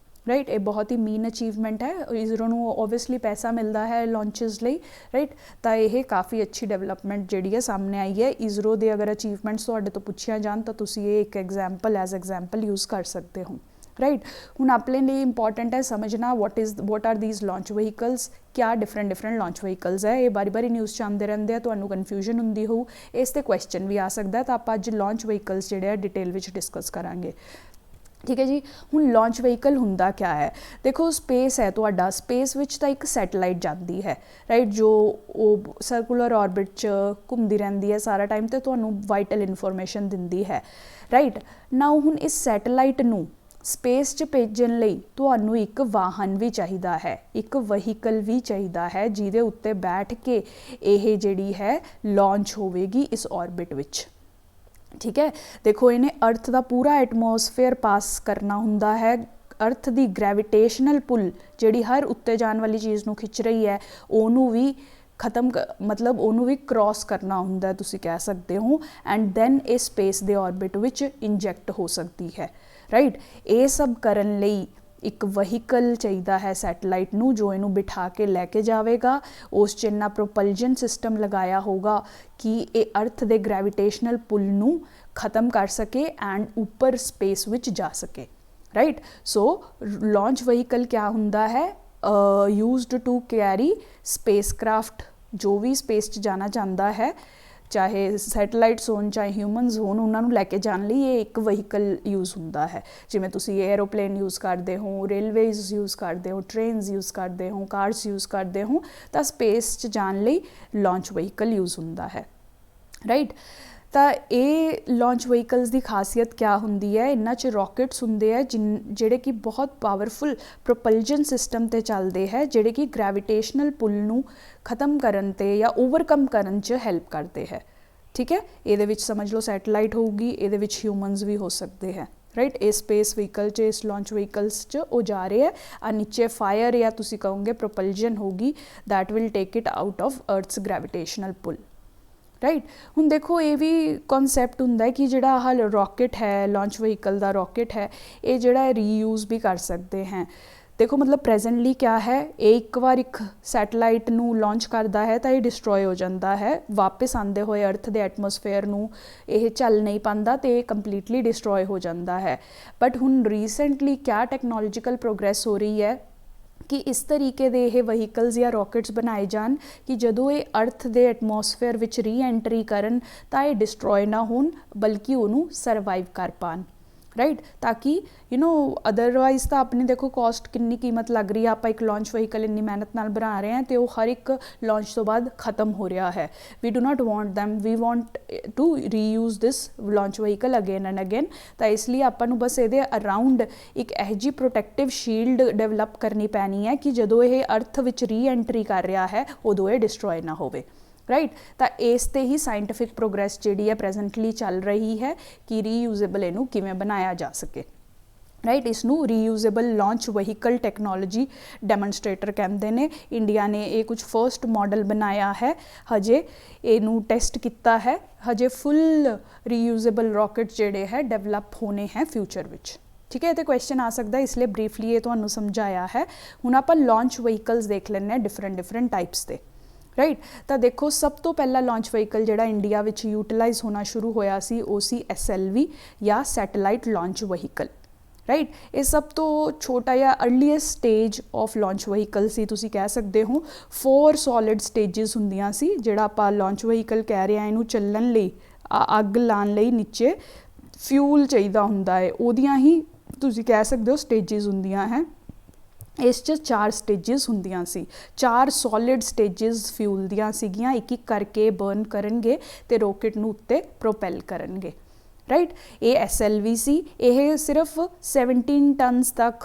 ਰਾਈਟ, ਇਹ ਬਹੁਤ ਹੀ ਮੀਨ ਅਚੀਵਮੈਂਟ ਹੈ। ਇਜ਼ਰੋ ਨੂੰ ਓਬਵੀਅਸਲੀ ਪੈਸਾ ਮਿਲਦਾ ਹੈ ਲਾਂਚਸ ਲਈ, ਰਾਈਟ। ਤਾਂ ਇਹ ਕਾਫੀ ਅੱਛੀ ਡਿਵੈਲਪਮੈਂਟ ਜਿਹੜੀ ਹੈ ਸਾਹਮਣੇ ਆਈ ਹੈ ਇਜ਼ਰੋ ਦੇ। ਅਗਰ ਅਚੀਵਮੈਂਟਸ ਤੁਹਾਡੇ ਤੋਂ ਪੁੱਛਿਆ ਜਾਣ ਤਾਂ ਤੁਸੀਂ ਇਹ ਇੱਕ ਐਗਜ਼ਾਮਪਲ ਯੂਜ਼ ਕਰ ਸਕਦੇ ਹੋ, ਰਾਈਟ। ਹੁਣ ਆਪਣੇ ਲਈ ਇੰਪੋਰਟੈਂਟ ਹੈ ਸਮਝਣਾ what are these launch vehicles, क्या डिफरेंट launch vehicles है। ये बारी बारी न्यूज़ 'ਚ ਆਉਂਦੇ ਰਹਿੰਦੇ ਆ, ਤੁਹਾਨੂੰ ਕਨਫਿਊਜ਼ਨ ਹੁੰਦੀ ਹੋਊ, ਇਸ 'ਤੇ ਕੁਐਸਚਨ ਵੀ ਆ ਸਕਦਾ। ਤਾਂ ਆਪਾਂ ਅੱਜ ਲਾਂਚ ਵਹੀਕਲਸ ਜਿਹੜੇ ਆ ਡਿਟੇਲ ਵਿੱਚ ਡਿਸਕਸ ਕਰਾਂਗੇ, ਠੀਕ ਹੈ ਜੀ। ਹੁਣ ਲਾਂਚ ਵਹੀਕਲ ਹੁੰਦਾ ਕਿਆ ਹੈ? ਦੇਖੋ ਸਪੇਸ ਹੈ ਤੁਹਾਡਾ, ਸਪੇਸ ਵਿੱਚ ਤਾਂ ਇੱਕ ਸੈਟੇਲਾਈਟ ਜਾਂਦੀ ਹੈ, ਰਾਈਟ, ਜੋ ਉਹ ਸਰਕੂਲਰ ਔਰਬਿਟ 'ਚ ਘੁੰਮਦੀ ਰਹਿੰਦੀ ਹੈ ਸਾਰਾ ਟਾਈਮ ਤੇ ਤੁਹਾਨੂੰ ਵਾਈਟਲ ਇਨਫੋਰਮੇਸ਼ਨ ਦਿੰਦੀ ਹੈ, ਰਾਈਟ। ਨਾਓ ਹੁਣ ਇਸ ਸੈਟੇਲਾਈਟ ਨੂੰ ਸਪੇਸ 'ਚ ਭੇਜਣ ਲਈ ਤੁਹਾਨੂੰ ਇੱਕ ਵਾਹਨ ਵੀ ਚਾਹੀਦਾ ਹੈ, ਇੱਕ ਵਹੀਕਲ ਵੀ ਚਾਹੀਦਾ ਹੈ ਜਿਹਦੇ ਉੱਤੇ ਬੈਠ ਕੇ ਇਹ ਜਿਹੜੀ ਹੈ ਲਾਂਚ ਹੋਵੇਗੀ ਇਸ ਔਰਬਿਟ ਵਿੱਚ, ਠੀਕ ਹੈ। ਦੇਖੋ ਇਹਨੇ ਅਰਥ ਦਾ ਪੂਰਾ ਐਟਮੋਸਫੇਅਰ ਪਾਸ ਕਰਨਾ ਹੁੰਦਾ ਹੈ। ਅਰਥ ਦੀ ਗ੍ਰੈਵਿਟੇਸ਼ਨਲ ਪੁੱਲ ਜਿਹੜੀ ਹਰ ਉੱਤੇ ਜਾਣ ਵਾਲੀ ਚੀਜ਼ ਨੂੰ ਖਿੱਚ ਰਹੀ ਹੈ ਉਹਨੂੰ ਵੀ ਮਤਲਬ ਉਹਨੂੰ ਵੀ ਕ੍ਰੋਸ ਕਰਨਾ ਹੁੰਦਾ, ਤੁਸੀਂ ਕਹਿ ਸਕਦੇ ਹੋ। ਐਂਡ ਦੈਨ ਇਹ ਸਪੇਸ ਦੇ ਔਰਬਿਟ ਵਿੱਚ ਇੰਜੈਕਟ ਹੋ ਸਕਦੀ ਹੈ, ਰਾਈਟ। ਇਹ ਸਭ ਕਰਨ ਲਈ ਇੱਕ ਵਹੀਕਲ ਚਾਹੀਦਾ ਹੈ ਸੈਟੇਲਾਈਟ ਨੂੰ, ਜੋ ਇਹਨੂੰ ਬਿਠਾ ਕੇ ਲੈ ਕੇ ਜਾਵੇਗਾ। ਉਸ 'ਚ ਇੰਨਾ ਪ੍ਰੋਪਲਜਨ ਸਿਸਟਮ ਲਗਾਇਆ ਹੋਗਾ ਕਿ ਇਹ ਅਰਥ ਦੇ ਗ੍ਰੈਵਿਟੇਸ਼ਨਲ ਪੁੱਲ ਨੂੰ ਖ਼ਤਮ ਕਰ ਸਕੇ ਐਂਡ ਉੱਪਰ ਸਪੇਸ ਵਿੱਚ ਜਾ ਸਕੇ, ਰਾਈਟ। ਸੋ ਲਾਂਚ ਵਹੀਕਲ ਕਿਆ ਹੁੰਦਾ ਹੈ? Used to carry spacecraft, ਜੋ ਵੀ ਸਪੇਸ 'ਚ ਜਾਣਾ ਚਾਹੁੰਦਾ ਹੈ, ਚਾਹੇ ਸੈਟੇਲਾਈਟਸ ਹੋਣ ਚਾਹੇ ਹਿਊਮਨਸ ਹੋਣ, ਉਹਨਾਂ ਨੂੰ ਲੈ ਕੇ ਜਾਣ ਲਈ ਇਹ ਇੱਕ ਵਹੀਕਲ ਯੂਜ਼ ਹੁੰਦਾ ਹੈ। ਜਿਵੇਂ ਤੁਸੀਂ ਏਰੋਪਲੇਨ ਯੂਜ਼ ਕਰਦੇ ਹੋ, ਰੇਲਵੇਜ਼ ਯੂਜ਼ ਕਰਦੇ ਹੋ, ਟ੍ਰੇਨਸ ਯੂਜ਼ ਕਰਦੇ ਹੋ, ਕਾਰਸ ਯੂਜ਼ ਕਰਦੇ ਹੋ, ਤਾਂ ਸਪੇਸ 'ਚ ਜਾਣ ਲਈ ਲਾਂਚ ਵਹੀਕਲ ਯੂਜ਼ ਹੁੰਦਾ ਹੈ, ਰਾਈਟ। ਤਾਂ ਇਹ ਲਾਂਚ ਵਹੀਕਲਸ ਦੀ ਖਾਸੀਅਤ ਕਿਆ ਹੁੰਦੀ ਹੈ? ਇਹਨਾਂ 'ਚ ਰੌਕਟਸ ਹੁੰਦੇ ਹੈ ਜਿਹੜੇ ਕਿ ਬਹੁਤ ਪਾਵਰਫੁਲ ਪ੍ਰੋਪਲਜਨ ਸਿਸਟਮ 'ਤੇ ਚੱਲਦੇ ਹੈ, ਜਿਹੜੇ ਕਿ ਗ੍ਰੈਵਿਟੇਸ਼ਨਲ ਪੁੱਲ ਨੂੰ ਖ਼ਤਮ ਕਰਨ 'ਤੇ ਜਾਂ ਓਵਰਕਮ ਕਰਨ 'ਚ ਹੈਲਪ ਕਰਦੇ ਹੈ, ਠੀਕ ਹੈ। ਇਹਦੇ ਵਿੱਚ ਸਮਝ ਲਓ ਸੈਟੇਲਾਈਟ ਹੋਊਗੀ, ਇਹਦੇ ਵਿੱਚ ਹਿਊਮਨਸ ਵੀ ਹੋ ਸਕਦੇ ਹੈ, ਰਾਈਟ। ਇਹ ਸਪੇਸ ਵਹੀਕਲ 'ਚ, ਇਸ ਲਾਂਚ ਵਹੀਕਲਸ 'ਚ ਉਹ ਜਾ ਰਹੇ ਹੈ। ਆ ਨੀਚੇ ਫਾਇਰ ਜਾਂ ਤੁਸੀਂ ਕਹੋਗੇ ਪ੍ਰੋਪਲਜਨ ਹੋਊਗੀ, that will take it out of earth's gravitational pull, right. ਹੁਣ ਦੇਖੋ ਇਹ ਵੀ ਕਨਸੈਪਟ ਹੁੰਦਾ ਹੈ ਕਿ ਜਿਹੜਾ ਆਹ ਰੌਕਟ ਹੈ, ਲਾਂਚ ਵਹੀਕਲ ਦਾ ਰੌਕਟ ਹੈ, ਇਹ ਜਿਹੜਾ ਹੈ ਰੀਯੂਜ਼ ਵੀ ਕਰ ਸਕਦੇ ਹੈ। ਦੇਖੋ ਮਤਲਬ ਪ੍ਰੈਜ਼ੈਂਟਲੀ ਕਿਆ ਹੈ, ਇਹ ਇੱਕ ਵਾਰ ਇੱਕ ਸੈਟੇਲਾਈਟ ਨੂੰ ਲਾਂਚ ਕਰਦਾ ਹੈ ਤਾਂ ਇਹ ਡਿਸਟਰੋਏ ਹੋ ਜਾਂਦਾ ਹੈ, ਵਾਪਸ ਆਉਂਦੇ ਹੋਏ ਅਰਥ ਦੇ ਐਟਮੋਸਫੇਅਰ ਨੂੰ ਇਹ ਝੱਲ ਨਹੀਂ ਪਾਉਂਦਾ ਅਤੇ ਇਹ ਕੰਪਲੀਟਲੀ ਡਿਸਟਰੋਏ ਹੋ ਜਾਂਦਾ ਹੈ। ਬਟ ਹੁਣ ਰੀਸੈਂਟਲੀ ਕਿਆ ਟੈਕਨੋਲੋਜੀਕਲ ਪ੍ਰੋਗਰੈਸ ਹੋ ਰਹੀ ਹੈ ਕਿ ਇਸ ਤਰੀਕੇ ਦੇ ਇਹ ਵਹੀਕਲਸ ਜਾਂ ਰੌਕਟਸ ਬਣਾਏ ਜਾਣ ਕਿ ਜਦੋਂ ਇਹ ਅਰਥ ਦੇ ਐਟਮੋਸਫੇਅਰ ਵਿੱਚ ਰੀ-ਐਂਟਰੀ ਕਰਨ ਤਾਂ ਇਹ ਡਿਸਟਰੋਏ ਨਾ ਹੋਣ, ਬਲਕਿ ਉਹਨੂੰ ਸਰਵਾਈਵ ਕਰ ਪਾਉਣ, ਰਾਈਟ। ਤਾਂ ਕਿ ਅਦਰਵਾਈਜ਼ ਤਾਂ ਆਪਣੀ ਦੇਖੋ ਕਾਸਟ ਕਿੰਨੀ ਕੀਮਤ ਲੱਗ ਰਹੀ ਹੈ, ਆਪਾਂ ਇੱਕ ਲਾਂਚ ਵਹੀਕਲ ਇੰਨੀ ਮਿਹਨਤ ਨਾਲ ਬਣਾ ਰਹੇ ਹਾਂ ਅਤੇ ਉਹ ਹਰ ਇੱਕ ਲਾਂਚ ਤੋਂ ਬਾਅਦ ਖ਼ਤਮ ਹੋ ਰਿਹਾ ਹੈ। We do not want them, we want to reuse this launch vehicle again and again. ਤਾਂ ਇਸ ਲਈ ਆਪਾਂ ਨੂੰ ਬਸ ਇਹਦੇ ਅਰਾਊਂਡ ਇੱਕ ਇਹੋ ਜਿਹੀ ਪ੍ਰੋਟੈਕਟਿਵ ਸ਼ੀਲਡ ਡਿਵੈਲਪ ਕਰਨੀ ਪੈਣੀ ਹੈ ਕਿ ਜਦੋਂ ਇਹ ਅਰਥ ਵਿੱਚ ਰੀ-ਐਂਟਰੀ ਕਰ ਰਿਹਾ ਹੈ ਉਦੋਂ ਇਹ ਡਿਸਟਰੋਏ ਨਾ ਹੋਵੇ, ਰਾਈਟ। ਤਾਂ ਇਸ 'ਤੇ ਹੀ ਸਾਇੰਟੀਫਿਕ ਪ੍ਰੋਗਰੈਸ ਜਿਹੜੀ ਹੈ ਪ੍ਰੈਜ਼ੈਂਟਲੀ ਚੱਲ ਰਹੀ ਹੈ ਕਿ ਰੀਯੂਜ਼ੇਬਲ ਇਹਨੂੰ ਕਿਵੇਂ ਬਣਾਇਆ ਜਾ ਸਕੇ, ਰਾਈਟ। ਇਸ ਨੂੰ ਰੀਯੂਜ਼ੇਬਲ ਲਾਂਚ ਵਹੀਕਲ ਟੈਕਨੋਲੋਜੀ ਡੈਮੋਨਸਟ੍ਰੇਟਰ ਕਹਿੰਦੇ ਨੇ। ਇੰਡੀਆ ਨੇ ਇਹ ਕੁਝ ਫਸਟ ਮਾਡਲ ਬਣਾਇਆ ਹੈ, ਹਜੇ ਇਹਨੂੰ ਟੈਸਟ ਕੀਤਾ ਹੈ, ਹਜੇ ਫੁੱਲ ਰੀਯੂਜ਼ੇਬਲ ਰੌਕਟ ਜਿਹੜੇ ਹੈ ਡਿਵੈਲਪ ਹੋਣੇ ਹੈ ਫਿਊਚਰ ਵਿੱਚ, ਠੀਕ ਹੈ। ਇਹ 'ਤੇ ਕੁਐਸਚਨ ਆ ਸਕਦਾ, ਇਸ ਲਈ ਬਰੀਫਲੀ ਇਹ ਤੁਹਾਨੂੰ ਸਮਝਾਇਆ ਹੈ। ਹੁਣ ਆਪਾਂ ਲਾਂਚ ਵਹੀਕਲਸ ਦੇਖ ਲੈਂਦੇ ਹਾਂ ਡਿਫਰੈਂਟ ਟਾਈਪਸ ਦੇ, ਰਾਈਟ। ਤਾਂ ਦੇਖੋ ਸਭ ਤੋਂ ਪਹਿਲਾ ਲਾਂਚ ਵਹੀਕਲ ਜਿਹੜਾ ਇੰਡੀਆ ਵਿੱਚ ਯੂਟੀਲਾਈਜ਼ ਹੋਣਾ ਸ਼ੁਰੂ ਹੋਇਆ ਸੀ ਉਹ ਸੀ SLV ਜਾਂ ਸੈਟੇਲਾਈਟ ਲਾਂਚ ਵਹੀਕਲ, ਰਾਈਟ। ਇਹ ਸਭ ਤੋਂ ਛੋਟਾ ਜਾਂ ਅਰਲੀਐਸਟ ਸਟੇਜ ਆਫ ਲਾਂਚ ਵਹੀਕਲ ਸੀ, ਤੁਸੀਂ ਕਹਿ ਸਕਦੇ ਹੋ। 4 ਸੋਲਿਡ ਸਟੇਜਸ ਹੁੰਦੀਆਂ ਸੀ, ਜਿਹੜਾ ਆਪਾਂ ਲਾਂਚ ਵਹੀਕਲ ਕਹਿ ਰਹੇ ਹਾਂ ਇਹਨੂੰ ਚੱਲਣ ਲਈ, ਅੱਗ ਲਾਉਣ ਲਈ ਨੀਚੇ ਫਿਊਲ ਚਾਹੀਦਾ ਹੁੰਦਾ ਹੈ, ਉਹਦੀਆਂ ਹੀ ਤੁਸੀਂ ਕਹਿ ਸਕਦੇ ਹੋ ਸਟੇਜਸ ਹੁੰਦੀਆਂ ਹੈ। ਇਸ 'ਚ 4 ਸਟੇਜਸ ਹੁੰਦੀਆਂ ਸੀ, 4 ਸੋਲਿਡ ਸਟੇਜਸ ਫਿਊਲ ਦੀਆਂ ਸੀਗੀਆਂ, ਇੱਕ ਇੱਕ ਕਰਕੇ ਬਰਨ ਕਰਨਗੇ ਅਤੇ ਰੋਕਟ ਨੂੰ ਉੱਤੇ ਪ੍ਰੋਪੈਲ ਕਰਨਗੇ, ਰਾਈਟ। ਇਹ SLV ਸੀ। ਇਹ ਸਿਰਫ 17 ਟਨਸ ਤੱਕ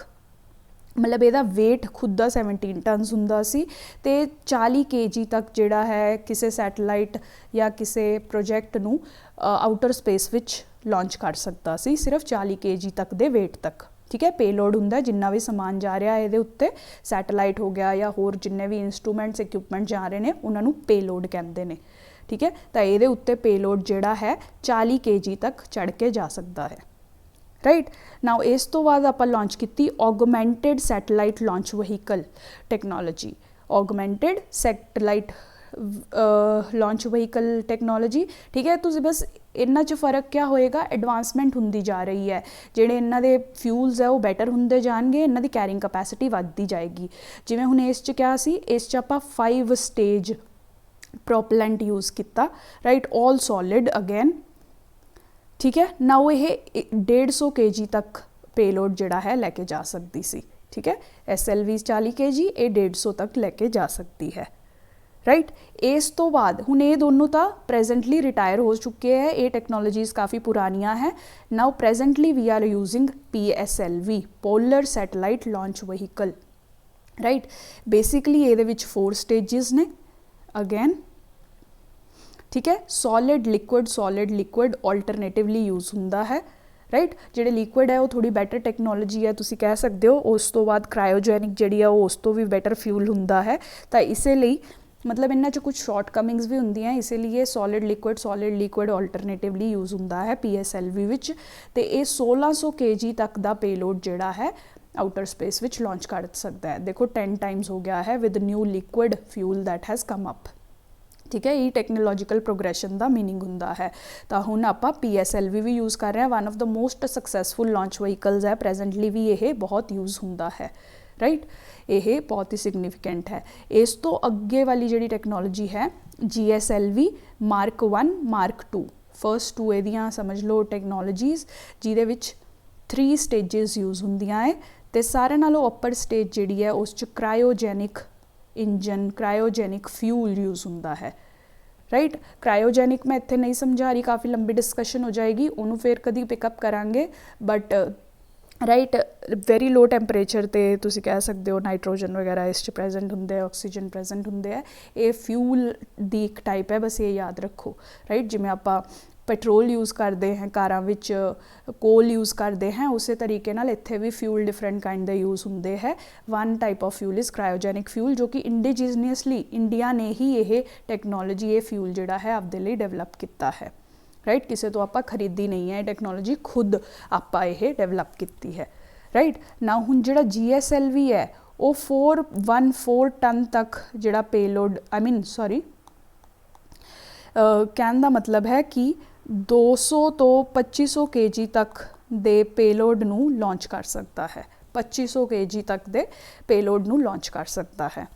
मतलब ਇਹਦਾ weight खुद ਦਾ 17 टन्स ਹੁੰਦਾ ਸੀ ਤੇ 40 kg ਤੱਕ ਜਿਹੜਾ ਹੈ ਕਿਸੇ ਸੈਟੇਲਾਈਟ ਜਾਂ ਕਿਸੇ ਪ੍ਰੋਜੈਕਟ ਨੂੰ ਆਊਟਰ ਸਪੇਸ ਵਿੱਚ ਲਾਂਚ ਕਰ ਸਕਦਾ ਸੀ ਸਿਰਫ 40 kg ਤੱਕ ਦੇ weight ਤੱਕ। ठीक है, पेलोड हुंदा जिन्ना भी समान जा रहा है ये उत्ते, सैटेलाइट हो गया या होर जिन्ने भी इंस्ट्रूमेंट्स इक्विपमेंट जा रहे हैं उन्होंने पेलोड कहते हैं। ठीक है, तो ये उत्ते पेलोड जिहड़ा है 40 kg तक चढ़ के जा सकता है। राइट नाउ इस तो बाद आपां लॉन्च की augmented satellite launch vehicle technology. Augmented satellite launch vehicle technology. ठीक है, तुसीं बस इन्ना च फ़र्क क्या होएगा, एडवांसमेंट होंदी जा रही है, जिहड़े इन्हां दे फ्यूल्स है वो बैटर होंदे जाणगे, इन्हां दी कैरिंग कैपेसिटी वधदी जाएगी। जिवें हुण इस च क्या सी, इस च आपां 5 स्टेज प्रोपेलेंट यूज़ किया। Right, all solid again. ठीक है, नाउ ये 150 kg तक पेलोड जिहड़ा है लैके जा सकती सी। ठीक है, SLV 40 kg, ये 150 तक लैके जा सकती है। राइट, इस तो बाद हुण ये दोनों तो प्रेजेंटली रिटायर हो चुके हैं, ये टैक्नोलॉजीज़ काफ़ी पुरानियां हैं। Now presently we are using PSLV, polar satellite launch vehicle. Right, basically ये 4 स्टेजिज ने अगेन। ठीक है, सॉलिड लिक्विड ऑल्टरनेटिवली यूज़ होंदा है। राइट, जिहड़े लिक्विड है वो थोड़ी बैटर टैक्नोलॉजी है तुसीं कह सकते हो। उस तो बाद क्रायोजैनिक जिहड़ी है उस तो भी बैटर फ्यूल होंदा है। तो इसलिए मतलब इन्हां च कुछ शॉर्ट कमिंग्स भी होंदियां, इसीलिए सॉलिड लिक्विड ऑल्टरनेटिवली यूज़ होंदा है PSLV विच। ते ये 1600 kg तक दा पेलोड जिहड़ा है आउटर स्पेस विच लॉन्च कर सकता है। देखो 10 टाइम्स हो गया है with new liquid fuel that has come up. ठीक है, ये टैक्नोलॉजिकल प्रोग्रेशन का मीनिंग होंदा है। तो हुण आपां PSLV भी यूज़ कर रहे हैं, one of the most successful launch vehicles है, प्रेजेंटली भी ये बहुत यूज़ होंदा है। राइट, ये बहुत ही सिग्निफिकेंट है। इस तो अगे वाली जिहड़ी टैक्नोलॉजी है GSLV Mark 1 Mark 2, फर्स्ट 2 एदियां समझ लो टैक्नोलॉजीज़, जिहदे विच 3 स्टेजिज यूज़ होंदियां है। ते सारे नालों अपर स्टेज जिहड़ी है उस च क्रायोजैनिक इंजन, क्रायोजैनिक फ्यूल यूज़ होंदा है। राइट, क्रायोजैनिक मैं इत्थे नहीं समझा रही, काफ़ी लंबी डिस्कशन हो जाएगी, उन्होंने फिर कभी पिकअप करांगे। But right, very low temperature ते तुसीं कह सकते हो नाइट्रोजन वगैरह इस प्रेजेंट होंदे, ऑक्सीजन प्रेजेंट होंदे है। ये फ्यूल दी एक टाइप है, बस ये याद रखो। राइट, जिवें आपां पेट्रोल यूज़ करते हैं कारां विच, कोल यूज़ करते हैं, उस तरीके नाल इत्थे भी फ्यूल डिफरेंट काइंड दे यूज़ होंदे है। One type of fuel is cryogenic fuel, जो कि इंडिजीनियसली इंडिया ने ही ये टैक्नोलॉजी, ये फ्यूल जिहड़ा है आपदे लई डेवलप किया है। राइट, किसी तो आपां खरीदी नहीं है, टैक्नोलॉजी खुद आपां ये डेवलप की है। राइट, ना हुण जिहड़ा GSLV है वो 414 टन तक जिहड़ा पेलोड, कहने का मतलब है कि 200 तो 2500 kg तक दे पेलोड नू लॉन्च कर सकता है। 2500 kg तक दे पेलोड नू लॉन्च कर सकता है।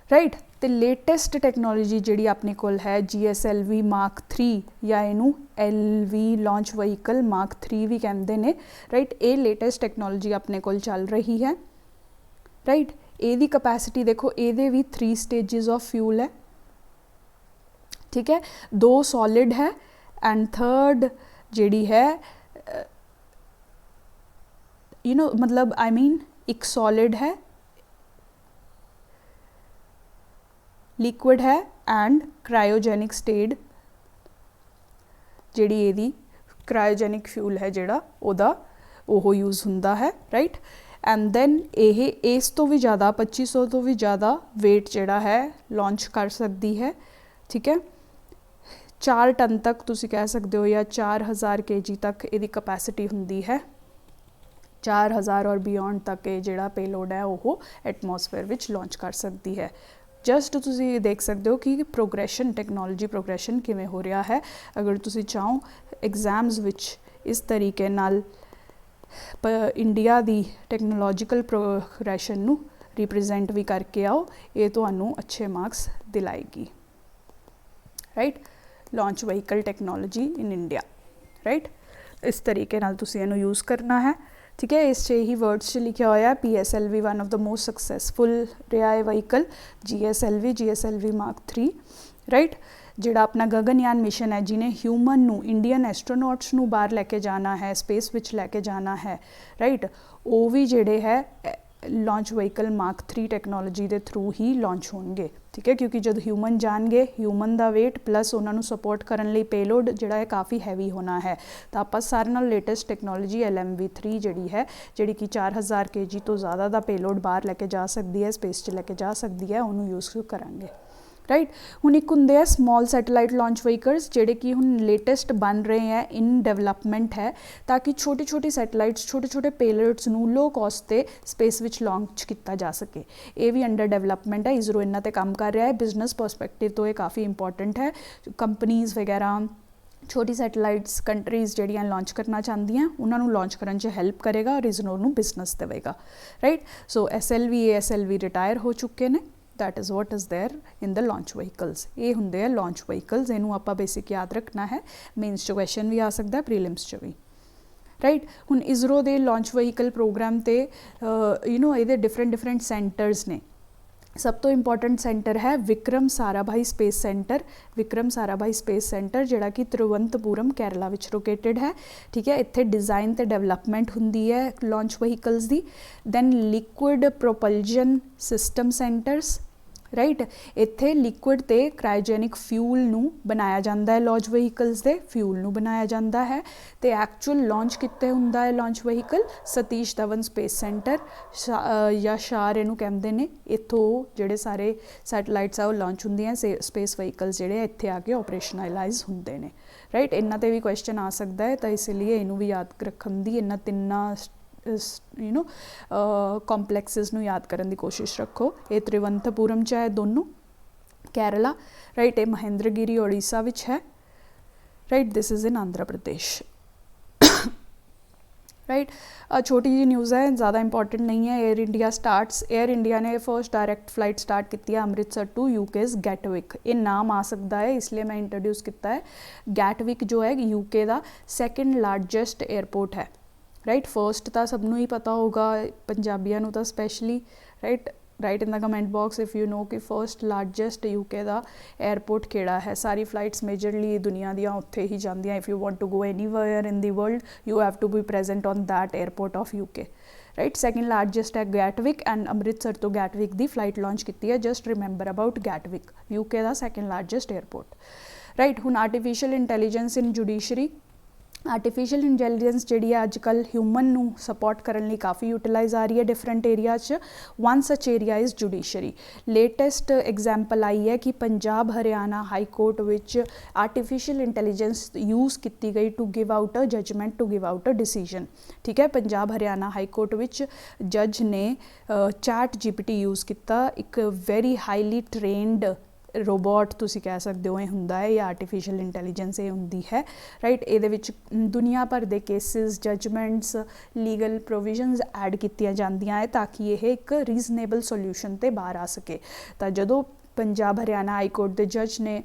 राइट, तो लेटेस्ट टैक्नोलॉजी जिहड़ी अपने कोल है GSLV Mark 3 या इनू LV लॉन्च वहीकल Mark 3 भी कहते हैं। राइट, ये लेटेस्ट टैक्नोलॉजी अपने कोल चल रही है। राइट, ये कैपेसिटी देखो, ये भी 3 स्टेजिज ऑफ फ्यूल है। ठीक है, 2 सॉलिड है एंड थर्ड जिहड़ी है मतलब एक सॉलिड है, लिक्विड है एंड क्रायोजैनिक स्टेट जिहड़ी इहदी क्रायोजैनिक फ्यूल है जिहड़ा ओहदा ओह यूज़ होंदा है। राइट, एंड दैन ये इस तो भी ज़्यादा 2500 तो भी ज़्यादा वेट जिहड़ा है लॉन्च कर सकती है। ठीक है, 4 टन तक तुसीं कह सकते हो या 4000 kg तक इहदी कैपेसिटी होंदी है। 4000 और बियॉन्ड तक ये जिहड़ा पेलोड है वो एटमोसफेयर विच लॉन्च कर सकती है। जस्ट तुसीं देख सकते हो कि प्रोग्रेशन, टैक्नोलॉजी प्रोग्रेशन किवें हो रहा है। अगर तुसीं चाहो एग्जाम्स विच इस तरीके नाल इंडिया दी टैक्नोलॉजिकल प्रोग्रेशन नू रिप्रजेंट भी करके आओ, ये तुहानू अच्छे मार्क्स दिलाएगी। Right, launch vehicle technology in India. Right, इस तरीके नाल तुसीं इहनू यूज़ करना है। ठीक है, इस यही वर्ड्स च लिखा होया PSLV one of the most successful रहा है वहीकल। GSLV Mark 3। राइट, जिहड़ा अपना गगनयान मिशन है जिन्हें ह्यूमन नू, इंडियन एस्ट्रोनॉट्स नू बाहर लैके जाना है, स्पेस विच लैके जाना है। राइट, वो भी जिहड़े है ਲਾਂਚ ਵਹੀਕਲ ਮਾਰਕ 3 ਟੈਕਨੋਲੋਜੀ ਦੇ ਥਰੂ ਹੀ ਲਾਂਚ ਹੋਣਗੇ, ਠੀਕ ਹੈ, ਕਿਉਂਕਿ ਜਦ ਹਿਊਮਨ ਜਾਣਗੇ, ਹਿਊਮਨ ਦਾ ਵੇਟ ਪਲੱਸ ਉਹਨਾਂ ਨੂੰ ਸਪੋਰਟ ਕਰਨ ਲਈ ਪੇਲੋਡ ਜਿਹੜਾ ਹੈ ਕਾਫੀ ਹੈਵੀ ਹੋਣਾ ਹੈ। ਤਾਂ ਆਪਾਂ ਸਾਰੇ ਨਾਲ ਲੇਟੈਸਟ ਟੈਕਨੋਲੋਜੀ LMV3 ਜਿਹੜੀ ਹੈ, ਜਿਹੜੀ ਕਿ 4000 kg ਤੋਂ ਜ਼ਿਆਦਾ ਦਾ ਪੇਲੋਡ ਬਾਹਰ ਲੈ ਕੇ ਜਾ ਸਕਦੀ ਹੈ, ਸਪੇਸ 'ਚ ਲੈ ਕੇ ਜਾ ਸਕਦੀ ਹੈ, ਉਹਨੂੰ ਯੂਜ਼ ਕਰਾਂਗੇ, ਰਾਈਟ। ਹੁਣ ਇੱਕ ਹੁੰਦੇ ਆ ਸਮॉल ਸੈਟੇਲਾइट ਲਾਂਚ ਵਹੀਕਲਸ, ਜਿਹੜੇ ਕਿ ਹੁਣ ਲੇਟੈਸਟ ਬਣ ਰਹੇ ਹੈ, ਇਨ ਡਿਵੈਲਪਮੈਂਟ ਹੈ, ਤਾਂ ਕਿ ਛੋਟੇ ਛੋਟੇ ਸੈਟੇਲਾइट्स ਛੋਟੇ ਛੋਟੇ ਪੇਲੋਡਸ ਨੂੰ ਲੋ ਕੋਸਟ 'ਤੇ ਸਪੇਸ ਵਿੱਚ ਲਾਂਚ ਕੀਤਾ ਜਾ ਸਕੇ। ਇਹ ਵੀ ਅੰਡਰ ਡਿਵੈਲਪਮੈਂਟ ਹੈ, ਇਸਰੋ ਇਹਨਾਂ 'ਤੇ ਕੰਮ ਕਰ ਰਿਹਾ ਹੈ। ਬਿਜ਼ਨਸ ਪਰਸਪੈਕਟਿਵ ਤੋਂ ਇਹ ਕਾਫੀ ਇੰਪੋਰਟੈਂਟ ਹੈ। ਕੰਪਨੀਜ਼ ਵਗੈਰਾ ਛੋਟੀ ਸੈਟੇਲਾइट्स ਕੰਟਰੀਜ਼ ਜਿਹੜੀਆਂ ਲਾਂਚ ਕਰਨਾ ਚਾਹੁੰਦੀਆਂ ਉਹਨਾਂ ਨੂੰ ਲਾਂਚ ਕਰਨ 'ਚ ਹੈਲਪ ਕਰੇਗਾ ਔਰ ਇਸਰੋ ਨੂੰ ਬਿਜ਼ਨਸ ਦੇਵੇਗਾ, ਰਾਈਟ। ਸੋ SLV ਰਿਟਾਇਰ ਹੋ ਚੁੱਕੇ ਨੇ। that is what is there in the launch vehicles। ਇਹ ਹੁੰਦੇ ਆ launch vehicles, ਇਹਨੂੰ ਆਪਾਂ ਬੇਸਿਕ ਯਾਦ ਰੱਖਣਾ ਹੈ। ਮੇਨਸ 'ਚ ਕੁਐਸਚਨ ਵੀ ਆ ਸਕਦਾ, ਪ੍ਰੀਲਿਮਸ 'ਚ ਵੀ, ਰਾਈਟ। ਹੁਣ ਇਸਰੋ ਦੇ ਲਾਂਚ ਵਹੀਕਲ ਪ੍ਰੋਗਰਾਮ 'ਤੇ ਇਹਦੇ ਡਿਫਰੈਂਟ ਸੈਂਟਰਸ ਨੇ। ਸਭ ਤੋਂ ਇੰਪੋਰਟੈਂਟ ਸੈਂਟਰ ਹੈ Vikram Sarabhai space centre. Vikram Sarabhai space centre ਜਿਹੜਾ ਕਿ ਤਿਰੂਵਨੰਤਪੁਰਮ ਕੇਰਲਾ ਵਿੱਚ ਲੋਕੇਟਡ ਹੈ, ਠੀਕ ਹੈ। ਇੱਥੇ ਡਿਜ਼ਾਈਨ ਅਤੇ ਡਿਵੈਲਪਮੈਂਟ ਹੁੰਦੀ ਹੈ ਲਾਂਚ ਵਹੀਕਲਸ ਦੀ। Then liquid propulsion system centres, right. ਇੱਥੇ ਲਿਕੁਇਡ ਅਤੇ ਕ੍ਰਾਇਓਜੈਨਿਕ ਫਿਊਲ ਨੂੰ ਬਣਾਇਆ ਜਾਂਦਾ ਹੈ, ਲਾਂਚ ਵਹੀਕਲਸ ਦੇ ਫਿਊਲ ਨੂੰ ਬਣਾਇਆ ਜਾਂਦਾ ਹੈ। ਅਤੇ ਐਕਚੁਅਲ ਲਾਂਚ ਕਿੱਥੇ ਹੁੰਦਾ ਹੈ launch vehicle? Satish Dhawan space centre ਜਾਂ ਸ਼ਾਰ ਇਹਨੂੰ ਕਹਿੰਦੇ ਨੇ। ਇੱਥੋਂ ਜਿਹੜੇ ਸਾਰੇ ਸੈਟੇਲਾਈਟਸ ਆ ਉਹ ਲਾਂਚ ਹੁੰਦੀਆਂ, ਸਪੇਸ ਵਹੀਕਲਸ ਜਿਹੜੇ ਇੱਥੇ ਆ ਕੇ ਆਪਰੇਸ਼ਨਲਾਈਜ਼ ਹੁੰਦੇ ਨੇ, ਰਾਈਟ। ਇਹਨਾਂ 'ਤੇ ਵੀ ਕੁਐਸਚਨ ਆ ਸਕਦਾ ਹੈ, ਤਾਂ ਇਸ ਲਈ ਇਹਨੂੰ ਵੀ ਯਾਦ ਰੱਖਣ ਦੀ, ਇਹਨਾਂ ਤਿੰਨਾਂ ਕੰਪਲੈਕਸਿਸ ਨੂੰ ਯਾਦ ਕਰਨ ਦੀ ਕੋਸ਼ਿਸ਼ ਰੱਖੋ। ਇਹ ਤਿਰੂਵਨੰਤਪੁਰਮ 'ਚ ਹੈ ਦੋਨੋਂ, ਕੇਰਲਾ, ਰਾਈਟ। ਇਹ ਮਹੇਂਦਰਗਿਰੀ ਉੜੀਸਾ ਵਿੱਚ ਹੈ, right. This is in Andhra Pradesh, right. ਛੋਟੀ ਜਿਹੀ ਨਿਊਜ਼ ਹੈ, ਜ਼ਿਆਦਾ ਇੰਪੋਰਟੈਂਟ ਨਹੀਂ ਹੈ। Air India starts, air India ਨੇ ਫਸਟ ਡਾਇਰੈਕਟ ਫਲਾਈਟ ਸਟਾਰਟ ਕੀਤੀ ਹੈ ਅੰਮ੍ਰਿਤਸਰ ਟੂ UK's ਗੈਟਵਿਕ। ਇਹ ਨਾਮ ਆ ਸਕਦਾ ਹੈ, ਇਸ ਲਈ ਮੈਂ ਇੰਟਰੋਡਿਊਸ ਕੀਤਾ ਹੈ। ਗੈਟਵਿਕ ਜੋ ਹੈ UK ਦਾ ਸੈਕਿੰਡ ਲਾਰਜੈਸਟ ਏਅਰਪੋਰਟ ਹੈ, ਰਾਈਟ। ਫਸਟ ਤਾਂ ਸਭ ਨੂੰ ਹੀ ਪਤਾ ਹੋਊਗਾ, ਪੰਜਾਬੀਆਂ ਨੂੰ ਤਾਂ specially, right. Right in the comment box if you know ਕਿ ਫਸਟ ਲਾਰਜੈਸਟ UK ਦਾ ਏਅਰਪੋਰਟ ਕਿਹੜਾ ਹੈ। ਸਾਰੀ ਫਲਾਈਟਸ ਮੇਜਰਲੀ ਦੁਨੀਆ ਦੀਆਂ ਉੱਥੇ ਹੀ ਜਾਂਦੀਆਂ। If you want to go anywhere in the world you have to be present on that airport of UK, right. Second largest ਹੈ Gatwick and Amritsar ਤੋਂ ਗੈਟਵਿਕ ਦੀ ਫਲਾਈਟ ਲਾਂਚ ਕੀਤੀ ਹੈ। Just remember about Gatwick, UK ਦਾ second largest airport, right. ਹੁਣ artificial intelligence in judiciary. Artificial intelligence ਜਿਹੜੀ ਹੈ ਅੱਜ ਕੱਲ੍ਹ ਹਿਊਮਨ ਨੂੰ ਸਪੋਰਟ ਕਰਨ ਲਈ ਕਾਫੀ ਯੂਟੀਲਾਈਜ਼ ਆ ਰਹੀ ਹੈ ਡਿਫਰੈਂਟ ਏਰੀਆ 'ਚ। One such area is judiciary. Latest example ਆਈ ਹੈ ਕਿ ਪੰਜਾਬ ਹਰਿਆਣਾ ਹਾਈ ਕੋਰਟ ਵਿੱਚ ਆਰਟੀਫਿਸ਼ੀਅਲ ਇੰਟੈਲੀਜੈਂਸ ਯੂਜ਼ ਕੀਤੀ ਗਈ to give out a judgement, to give out a decision, ਠੀਕ ਹੈ। ਪੰਜਾਬ ਹਰਿਆਣਾ ਹਾਈ ਕੋਰਟ ਵਿੱਚ ਜੱਜ ਨੇ ਚੈਟ GPT ਯੂਜ਼ ਕੀਤਾ, ਇੱਕ ਵੈਰੀ ਹਾਈਲੀ ਟ੍ਰੇਨਡ ਰੋਬੋਟ ਤੁਸੀਂ ਕਹਿ ਸਕਦੇ ਹੋ ਇਹ ਹੁੰਦਾ ਹੈ, ਜਾਂ ਆਰਟੀਫਿਸ਼ੀਅਲ ਇੰਟੈਲੀਜੈਂਸ ਇਹ ਹੁੰਦੀ ਹੈ, ਰਾਈਟ। ਇਹਦੇ ਵਿੱਚ ਦੁਨੀਆ ਭਰ ਦੇ cases, judgements, legal provisions add ਕੀਤੀਆਂ ਜਾਂਦੀਆਂ ਹੈ ਤਾਂ ਕਿ ਇਹ ਇੱਕ ਰੀਜ਼ਨੇਬਲ ਸੋਲਿਊਸ਼ਨ 'ਤੇ ਬਾਹਰ ਆ ਸਕੇ। ਤਾਂ ਜਦੋਂ ਪੰਜਾਬ ਹਰਿਆਣਾ ਹਾਈ ਕੋਰਟ ਦੇ ਜੱਜ ਨੇ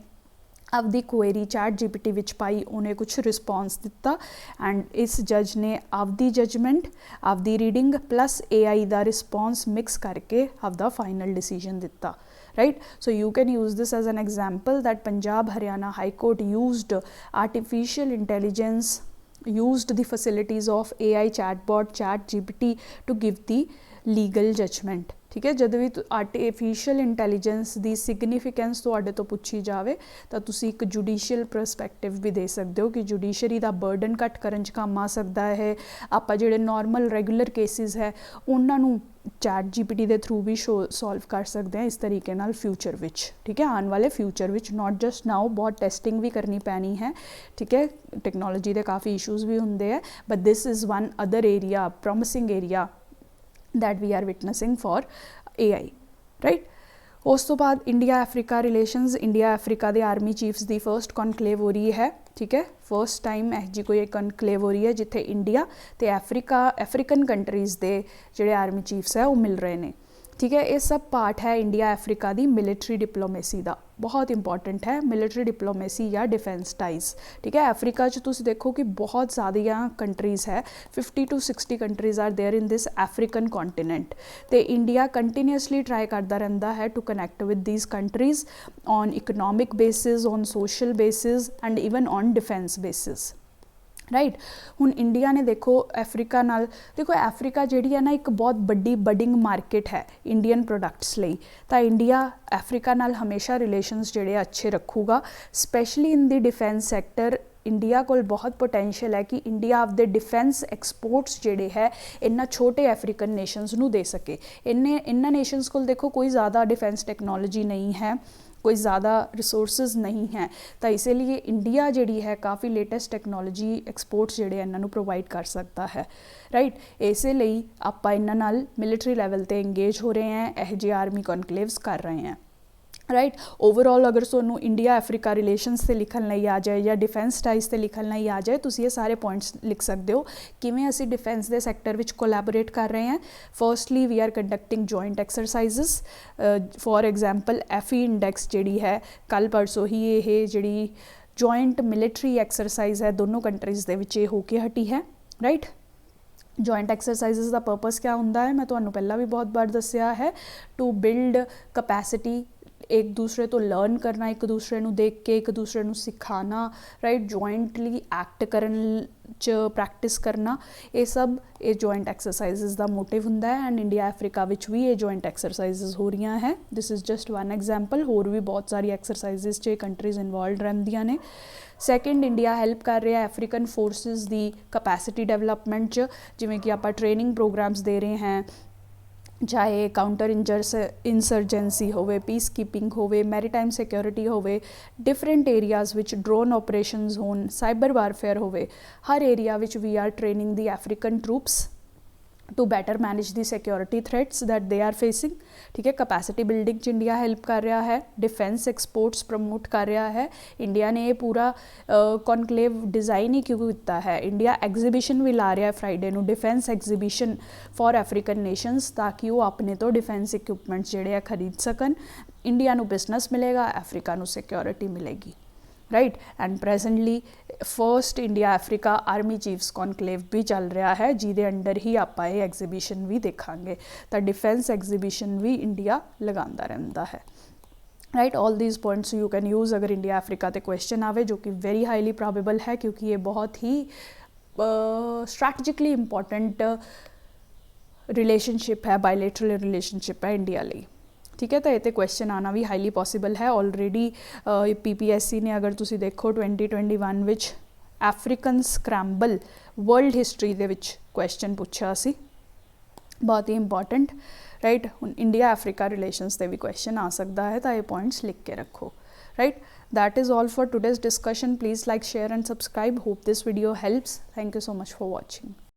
ਆਪਦੀ ਕੁਐਰੀ ਚੈਟ GPT ਵਿੱਚ ਪਾਈ, ਉਹਨੇ ਕੁਛ ਰਿਸਪੌਂਸ ਦਿੱਤਾ ਐਂਡ ਇਸ ਜੱਜ ਨੇ ਆਪਦੀ ਜਜਮੈਂਟ, ਆਪਦੀ ਰੀਡਿੰਗ ਪਲੱਸ AI ਦਾ ਰਿਸਪੌਂਸ ਮਿਕਸ ਕਰਕੇ ਆਪਦਾ ਫਾਈਨਲ ਡਿਸੀਜਨ ਦਿੱਤਾ, right? So you can use this as an example that Punjab Haryana High Court used artificial intelligence, used the facilities of AI chatbot ChatGPT to give the legal judgment, ਠੀਕ ਹੈ। ਜਦੋਂ ਵੀ artificial intelligence ਦੀ significance ਤੁਹਾਡੇ ਤੋਂ ਪੁੱਛੀ ਜਾਵੇ ਤਾਂ ਤੁਸੀਂ ਇੱਕ ਜੁਡੀਸ਼ੀਅਲ ਪਰਸਪੈਕਟਿਵ ਵੀ ਦੇ ਸਕਦੇ ਹੋ ਕਿ ਜੁਡੀਸ਼ਰੀ ਦਾ ਬਰਡਨ ਘੱਟ ਕਰਨ 'ਚ ਕੰਮ ਆ ਸਕਦਾ ਹੈ। ਆਪਾਂ ਜਿਹੜੇ ਨੋਰਮਲ ਰੈਗੂਲਰ ਕੇਸਿਸ ਹੈ ਉਹਨਾਂ ਨੂੰ ਚੈਟ GPT ਦੇ ਥਰੂ ਵੀ ਸੋਲਵ ਕਰ ਸਕਦੇ ਹਾਂ ਇਸ ਤਰੀਕੇ ਨਾਲ ਫਿਊਚਰ ਵਿੱਚ, ਠੀਕ ਹੈ। ਆਉਣ ਵਾਲੇ ਫਿਊਚਰ ਵਿੱਚ, ਨੋਟ ਜਸਟ ਨਾਓ, ਬਹੁਤ ਟੈਸਟਿੰਗ ਵੀ ਕਰਨੀ ਪੈਣੀ ਹੈ, ਠੀਕ ਹੈ। ਟੈਕਨੋਲੋਜੀ ਦੇ ਕਾਫੀ ਇਸ਼ੂਜ਼ ਵੀ ਹੁੰਦੇ ਹੈ, but this is one other area, promising area that we are witnessing for AI, right? ਉਸ ਤੋਂ ਬਾਅਦ India Africa relations. India Africa ਦੇ ਆਰਮੀ ਚੀਫਸ ਦੀ ਫਰਸਟ ਕਨਕਲੇਵ ਹੋ ਰਹੀ ਹੈ, ਠੀਕ ਹੈ। ਫਰਸਟ ਟਾਈਮ ਇਹ ਜੀ ਕੋਈ ਕਨਕਲੇਵ ਹੋ ਰਹੀ ਹੈ ਜਿੱਥੇ ਇੰਡੀਆ ਅਤੇ ਅਫਰੀਕਨ ਕੰਟਰੀਜ਼ ਦੇ ਜਿਹੜੇ ਆਰਮੀ ਚੀਫਸ ਹੈ ਉਹ ਮਿਲ ਰਹੇ ਨੇ, ਠੀਕ ਹੈ। ਇਹ ਸਭ ਪਾਰਟ ਹੈ ਇੰਡੀਆ ਅਫਰੀਕਾ ਦੀ ਮਿਲਟਰੀ ਡਿਪਲੋਮੇਸੀ ਦਾ, ਬਹੁਤ ਇੰਪੋਰਟੈਂਟ ਹੈ ਮਿਲਟਰੀ ਡਿਪਲੋਮੇਸੀ ਜਾਂ ਡਿਫੈਂਸ ਟਾਈਜ਼, ਠੀਕ ਹੈ। ਅਫਰੀਕਾ 'ਚ ਤੁਸੀਂ ਦੇਖੋ ਕਿ ਬਹੁਤ ਜ਼ਿਆਦੀਆਂ ਕੰਟਰੀਜ਼ ਹੈ, 50 to 60 countries are there in this African continent, ਅਤੇ ਇੰਡੀਆ ਕੰਟੀਨਿਊਸਲੀ ਟਰਾਈ ਕਰਦਾ ਰਹਿੰਦਾ ਹੈ to connect with these countries on economic basis, on social basis and even on defence basis, right. ਹੁਣ ਇੰਡੀਆ ਨੇ ਦੇਖੋ ਅਫਰੀਕਾ ਨਾਲ, ਦੇਖੋ ਅਫਰੀਕਾ ਜਿਹੜੀ ਹੈ ਨਾ ਇੱਕ ਬਹੁਤ ਵੱਡੀ ਬਡਿੰਗ ਮਾਰਕੀਟ ਹੈ ਇੰਡੀਅਨ ਪ੍ਰੋਡਕਟਸ ਲਈ, ਤਾਂ ਇੰਡੀਆ ਅਫਰੀਕਾ ਨਾਲ ਹਮੇਸ਼ਾ ਰਿਲੇਸ਼ਨਸ ਜਿਹੜੇ ਅੱਛੇ ਰੱਖੂਗਾ, specially in the defence sector. India ਕੋਲ ਬਹੁਤ ਪੋਟੈਂਸ਼ੀਅਲ ਹੈ ਕਿ ਇੰਡੀਆ ਆਪਦੇ ਡਿਫੈਂਸ ਐਕਸਪੋਰਟਸ ਜਿਹੜੇ ਹੈ ਇਹਨਾਂ ਛੋਟੇ ਅਫਰੀਕਨ ਨੇਸ਼ਨਸ ਨੂੰ ਦੇ ਸਕੇ। ਇਹਨਾਂ ਨੇਸ਼ਨਸ ਕੋਲ ਦੇਖੋ ਕੋਈ ਜ਼ਿਆਦਾ ਡਿਫੈਂਸ ਟੈਕਨੋਲੋਜੀ ਨਹੀਂ ਹੈ, कोई ज़्यादा रिसोर्सिस नहीं है, तो इसीलिए इंडिया जी है काफ़ी लेटेस्ट टैक्नोलॉजी एक्सपोर्ट्स जोड़े इन्हों प्रोवाइड कर सकता है, राइट। इसलिए आप इन्हों नाल मिलिटरी लैवल पर इंगेज हो रहे हैं, यह जे आर्मी कॉन्कलेव्स कर रहे हैं, राइट। ओवरऑल अगर तुहानूं इंडिया अफ्रीका रिलेशनस से लिखण लई आ जाए या डिफेंस टाइज से लिखण लई आ जाए, तुसीं ये सारे पॉइंट्स लिख सकते हो किवें असीं डिफेंस के सैक्टर विच कोलैबोरेट कर रहे हैं। Firstly we are conducting joint exercises, for example AFINDEX जिहड़ी है कल परसों ही ये जिहड़ी जॉइंट मिलिटरी एक्सरसाइज है दोनों कंट्रीज़ दे विच होके हटी है, राइट। जॉइंट एक्सरसाइजिज का पर्पज़ क्या हुंदा है, मैं तुहानूं पहला भी बहुत बार दस्सिया है, टू बिल्ड कैपेसिटी, एक दूसरे तो लर्न करना, एक दूसरे नू देख के एक दूसरे नू सिखाना, राइट, जॉइंटली एक्ट करन च प्रैक्टिस करना, ये सब ये जॉइंट एक्सरसाइजिज का मोटिव हुंदा है। एंड इंडिया अफ्रीका विच भी ये जॉइंट एक्सरसाइजिज हो रही हैं, this is just one example, होर भी बहुत सारी एक्सरसाइजिज च कंट्रीज़ इनवॉल्व रहंदियां ने। सैकेंड, इंडिया हैल्प कर रहा है अफ्रीकन फोर्सिस की कैपेसिटी डेवलपमेंट च, जिवें कि आपां ट्रेनिंग प्रोग्राम्स दे रहे हैं, चाहे काउंटर इंसरजेंसी होवे, पीस कीपिंग होवे, मैरीटाइम सिक्योरिटी होवे, डिफरेंट एरियाज़ विच ड्रोन ऑपरेशंस होन, साइबर वारफेयर होवे, हर एरिया विच we are training the African troops to better manage the security threats that they are facing, ठीक है। कैपेसिटी बिल्डिंग च इंडिया हैल्प कर रहा है, डिफेंस एक्सपोर्ट्स प्रमोट कर रहा है। इंडिया ने ये पूरा कॉन्कलेव डिज़ाइन ही क्यों किया है, इंडिया एग्जीबिशन भी ला रहा है फ्राइडे नू, defence exhibition for African Nations, ताकि वो अपने तो डिफेंस इक्विपमेंट्स जिहड़े खरीद सकन। इंडिया नू बिजनेस मिलेगा, अफ्रीका नू सिक्योरिटी मिलेगी, right. And presently first India Africa army chiefs conclave भी चल रहा है, जिहदे अंडर ही आपां ये एग्जीबिशन भी देखांगे, तो डिफेंस एग्जीबिशन भी इंडिया लगांदा रहिंदा है, right. All these points you can use अगर इंडिया अफ्रीका ते क्वेश्चन आवे, जो कि वेरी हाईली प्रॉबेबल है, क्योंकि ये बहुत ही स्ट्रैटेजिकली इंपॉर्टेंट रिलेशनशिप है, बायलैटरल रिलेशनशिप है इंडिया लिए, ठीक है। तो ये क्वेश्चन आना भी हाईली पॉसीबल है। ऑलरेडी PPSC ने अगर तुसी देखो 2021 विच African scramble world history they which question पूछा सी, बहुत ही इंपॉर्टेंट, राइट। हुण इंडिया अफ्रीका रिलेशनस से भी क्वेश्चन आ सकता है, तो ये पॉइंट्स लिख के रखो, right. That is all for today's discussion. Please like, share and subscribe. Hope this video helps. Thank you so much for watching.